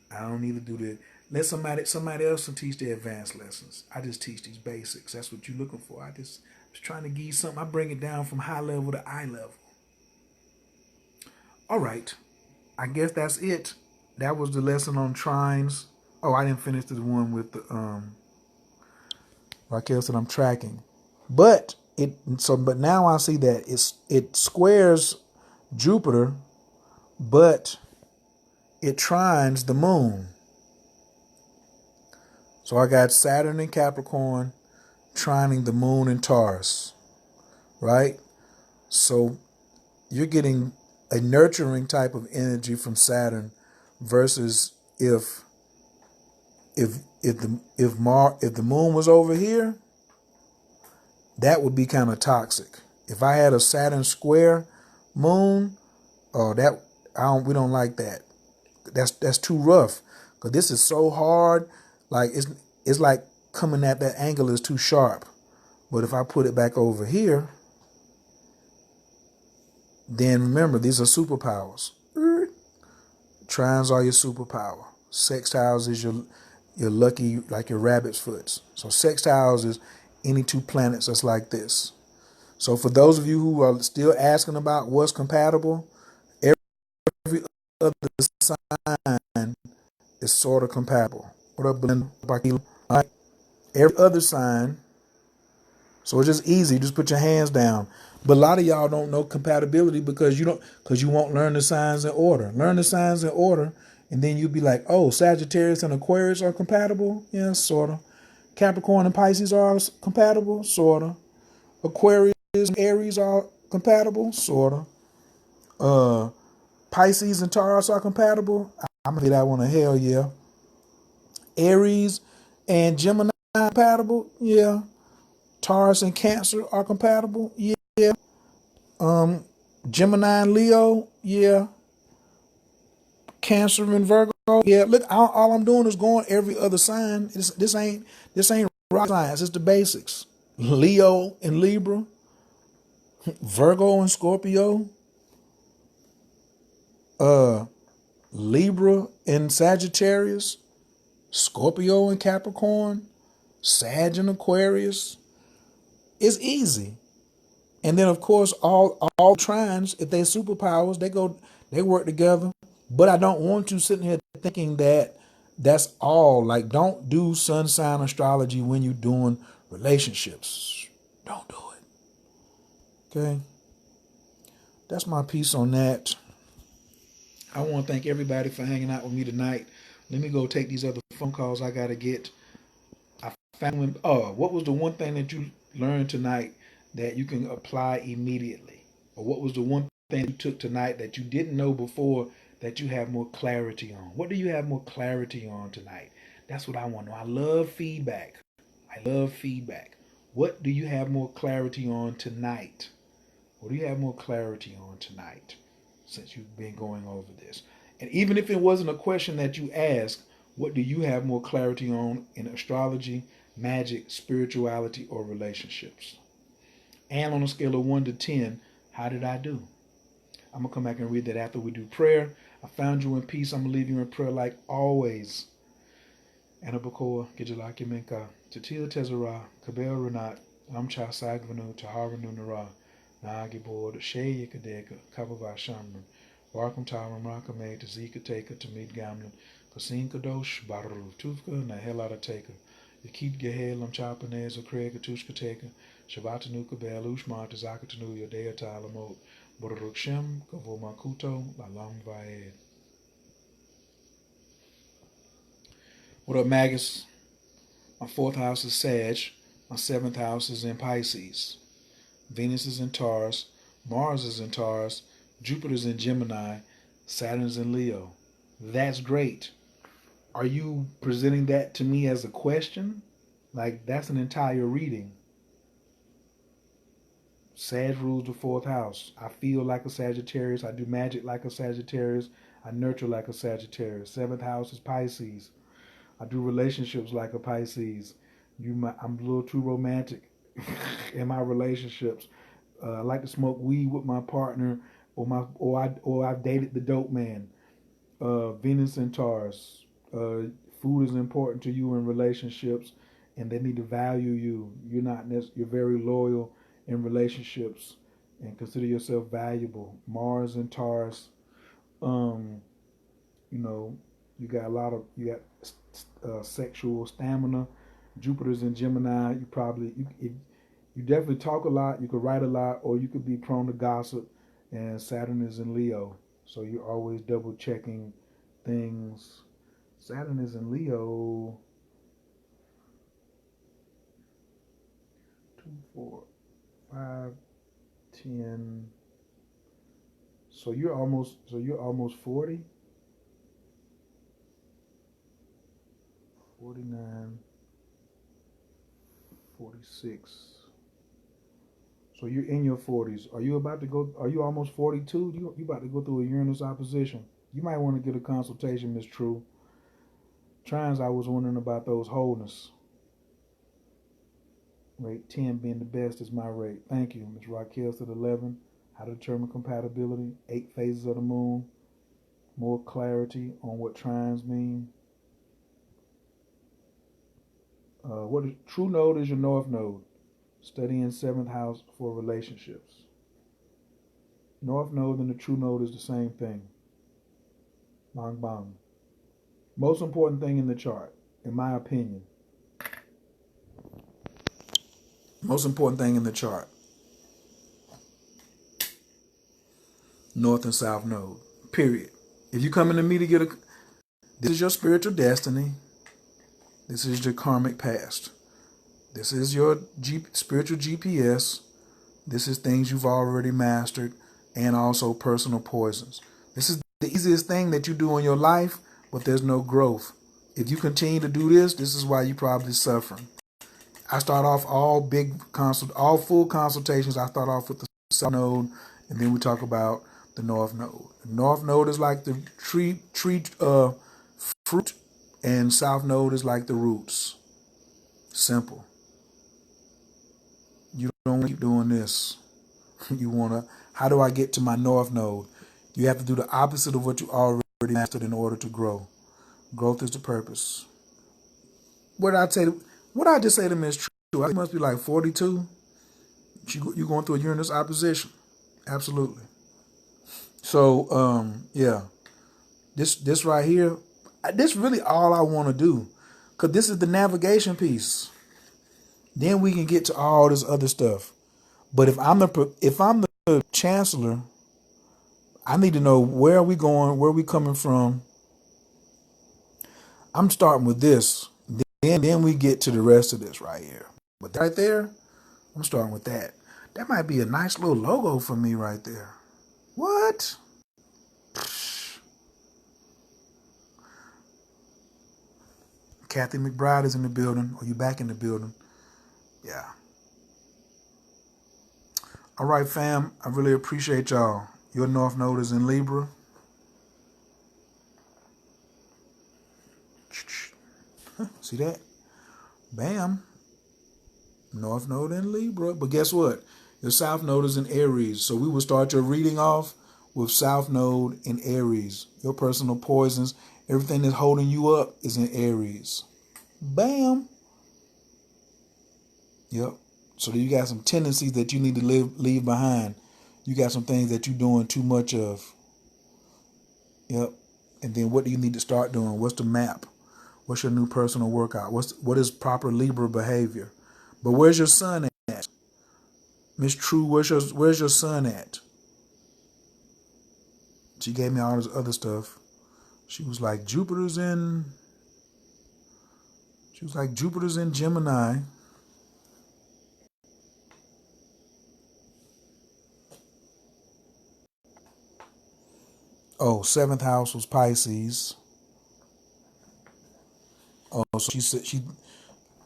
I don't need to do that. Let somebody else teach the advanced lessons. I just teach these basics. That's what you're looking for. I was trying to give you something. I bring it down from high level to eye level. All right. I guess that's it. That was the lesson on trines. Oh, I didn't finish the one with the Raquel said I'm tracking. But now I see that it squares Jupiter, but it trines the moon. So I got Saturn in Capricorn trining the moon in Taurus, right? So you're getting a nurturing type of energy from Saturn versus if the moon was over here, that would be kind of toxic. If I had a Saturn square moon, oh we don't like that. That's too rough. Cause this is so hard. Like it's like coming at that angle is too sharp. But if I put it back over here, then remember these are superpowers. Trines are your superpower. Sextiles is your lucky, like your rabbit's foots. So sextiles is any two planets that's like this. So for those of you who are still asking about what's compatible, every other sign is sort of compatible. What up, Belinda? All right. Every other sign. So it's just easy. Just put your hands down. But a lot of y'all don't know compatibility because you won't learn the signs in order. Learn the signs in order, and then you'll be like, oh, Sagittarius and Aquarius are compatible? Yeah, sort of. Capricorn and Pisces are compatible? Sort of. Aquarius and Aries are compatible? Sort of. Pisces and Taurus are compatible? I'm going to get that one a hell yeah. Aries and Gemini are compatible? Yeah. Taurus and Cancer are compatible? Yeah. Gemini and Leo? Yeah. Cancer and Virgo? Yeah. Look, all I'm doing is going every other sign. This ain't rocket science. It's the basics. Leo and Libra, Virgo and Scorpio, Libra and Sagittarius, Scorpio and Capricorn, Sag and Aquarius. It's easy. And then of course all trines, if they're superpowers, they work together. But I don't want you sitting here thinking that that's all. Like, don't do sun sign astrology when you're doing relationships. Don't do it. Okay? That's my piece on that. I want to thank everybody for hanging out with me tonight. Let me go take these other phone calls I got to get. I found what was the one thing that you learned tonight that you can apply immediately? Or what was the one thing you took tonight that you didn't know before that you have more clarity on? What do you have more clarity on tonight? That's what I want to know. I love feedback. What do you have more clarity on tonight? What do you have more clarity on tonight since you've been going over this? And even if it wasn't a question that you asked, what do you have more clarity on in astrology, magic, spirituality, or relationships? And on a scale of 1 to 10, how did I do? I'm going to come back and read that after we do prayer. I found you in peace. I'm going to leave you in prayer like always. Anabakoa, Gijalaki Minka, Tatil Tezara, Kabel Renat, Amcha Sagvanu, Taharanu Nara, Nagibord, Shay Yakadeka, Kabava Shamran, Warkum Taram Rakame, Tazika Taker, Tamid Gamlin, Kasin Kadosh, Barul Tufka, Nahelada Taker, Yakit Gehel, Amchapanez, Craig, Tushka Taker, Shabatanuka Bel, Ushma, Tazakatanu, Yadea Talamot, Burukshem, Kavomakuto, Lalam Vaed. What up, Magus? My 4th house is Sag. My 7th house is in Pisces. Venus is in Taurus. Mars is in Taurus. Jupiter's in Gemini. Saturn's in Leo. That's great. Are you presenting that to me as a question? Like, that's an entire reading. Sag rules the 4th house. I feel like a Sagittarius. I do magic like a Sagittarius. I nurture like a Sagittarius. 7th house is Pisces. I do relationships like a Pisces. I'm a little too romantic in my relationships. I like to smoke weed with my partner, or I've dated the dope man. Venus and Taurus. Food is important to you in relationships, and they need to value you. You're very loyal in relationships, and consider yourself valuable. Mars and Taurus. You got sexual stamina. Jupiter's in Gemini. You definitely talk a lot. You could write a lot, or you could be prone to gossip. And Saturn is in Leo, so you're always double checking things. Saturn is in Leo. 2, 4, 5, 10. So you're almost 40, 49, 46. So you're in your 40s. Are you about to go? Are you almost 42? You about to go through a Uranus opposition? You might want to get a consultation, Miss True. Trines, I was wondering about those wholeness. Rate 10 being the best is my rate. Thank you. Ms. Raquel said 11. How to determine compatibility. 8 phases of the moon. More clarity on what trines mean. What is true node is your north node. Studying 7th house for relationships. North node and the true node is the same thing. Bang bang. Most important thing in the chart, in my opinion. Most important thing in the chart. North and south node. Period. If you come into me to get this is your spiritual destiny. This is your karmic past. This is your spiritual GPS. This is things you've already mastered, and also personal poisons. This is the easiest thing that you do in your life, but there's no growth. If you continue to do this, this is why you're probably suffering. I start off all full consultations. I start off with the south node, and then we talk about the north node. The north node is like the tree fruit, and south node is like the roots. Simple. You don't keep doing this. You want to, how do I get to my north node? You have to do the opposite of what you already mastered in order to grow. Growth is the purpose. What did I just say to Miss True? I think it must be like 42. You going through a Uranus opposition. Absolutely. So, yeah. This right here, this really all I want to do. Because this is the navigation piece. Then we can get to all this other stuff. But if I'm the chancellor, I need to know where are we going, where are we coming from. I'm starting with this. Then we get to the rest of this right here. But right there, I'm starting with that. That might be a nice little logo for me right there. What? Kathy McBride is in the building. Are you back in the building? Yeah. All right, fam. I really appreciate y'all. Your North Node is in Libra. See that? Bam. North Node in Libra. But guess what? Your South Node is in Aries. So we will start your reading off with South Node in Aries. Your personal poisons, everything that's holding you up is in Aries. Bam. Yep. So you got some tendencies that you need to leave behind. You got some things that you're doing too much of. Yep. And then what do you need to start doing? What's the map? What's your new personal workout? What is proper Libra behavior? But where's your sun at? Miss True, where's your sun at? She gave me all this other stuff. She was like Jupiter's in Gemini. Oh, 7th house was Pisces. Oh, so she said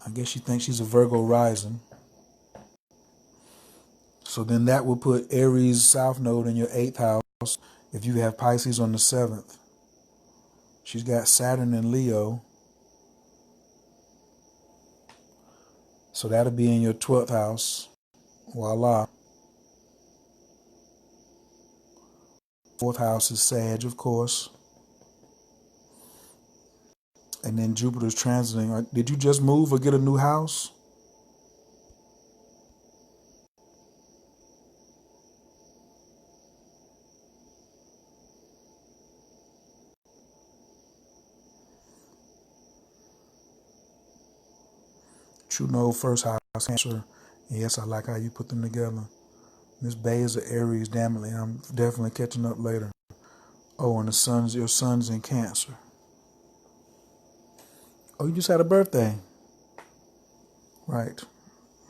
I guess she thinks she's a Virgo rising. So then that will put Aries South Node in your 8th house if you have Pisces on the 7th. She's got Saturn in Leo. So that'll be in your 12th house. Voila. 4th house is Sag, of course. And then Jupiter's transiting. Did you just move or get a new house? True Node, 1st house, Cancer. Yes, I like how you put them together. Miss Bay is an Aries, damn it. I'm definitely catching up later. Oh, and your son's in Cancer. Oh, you just had a birthday. Right.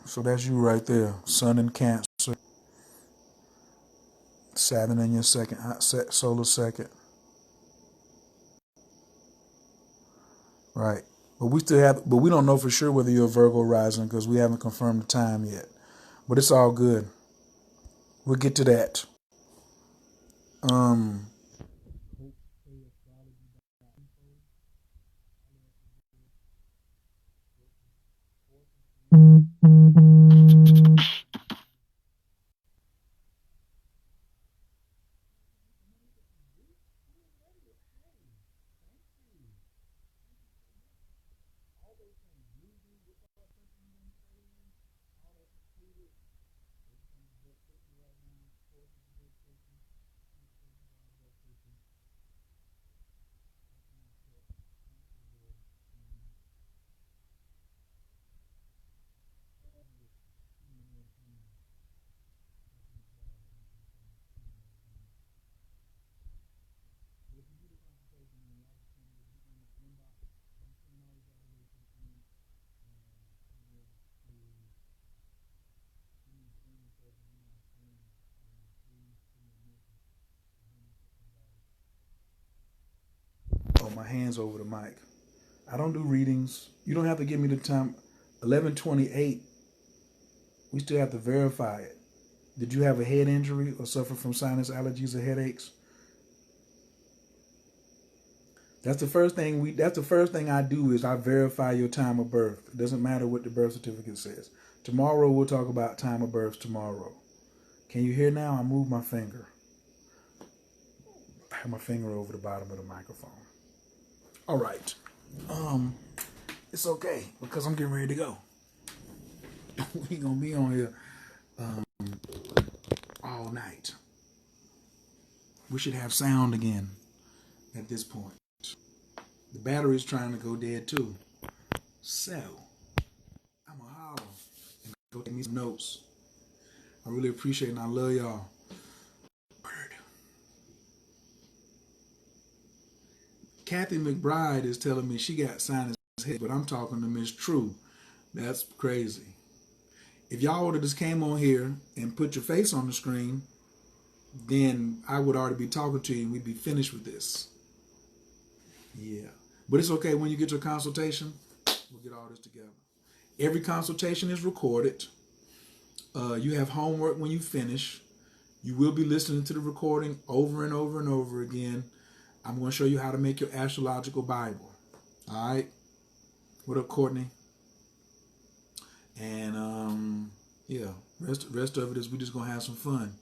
So that's you right there. Sun in Cancer. Saturn in your second solar second. Right. But we don't know for sure whether you're a Virgo rising because we haven't confirmed the time yet. But it's all good. We'll get to that. Oh, my hand's over the mic. I don't do readings. You don't have to give me the time. 11:28. We still have to verify it. Did you have a head injury or suffer from sinus allergies or headaches? That's the first thing I do is I verify your time of birth. It doesn't matter what the birth certificate says. Tomorrow we'll talk about time of birth tomorrow. Can you hear now? I moved my finger. I have my finger over the bottom of the microphone. All right. It's okay because I'm getting ready to go. We gonna be on here all night. We should have sound again at this point. The battery's trying to go dead too. So, I'm gonna holler and go take me some notes. I really appreciate it and I love y'all. Word. Kathy McBride is telling me she got sinus head, but I'm talking to Miss True. That's crazy. If y'all would have just came on here and put your face on the screen, then I would already be talking to you and we'd be finished with this. Yeah. But it's okay when you get your consultation, we'll get all this together. Every consultation is recorded. You have homework when you finish. You will be listening to the recording over and over and over again. I'm going to show you how to make your astrological Bible. All right? What up, Courtney? And yeah, rest of it is we just going to have some fun.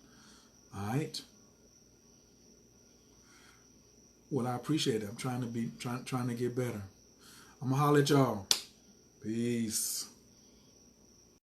All right? Well, I appreciate it. I'm trying to get better. I'm going to holler at y'all. Peace.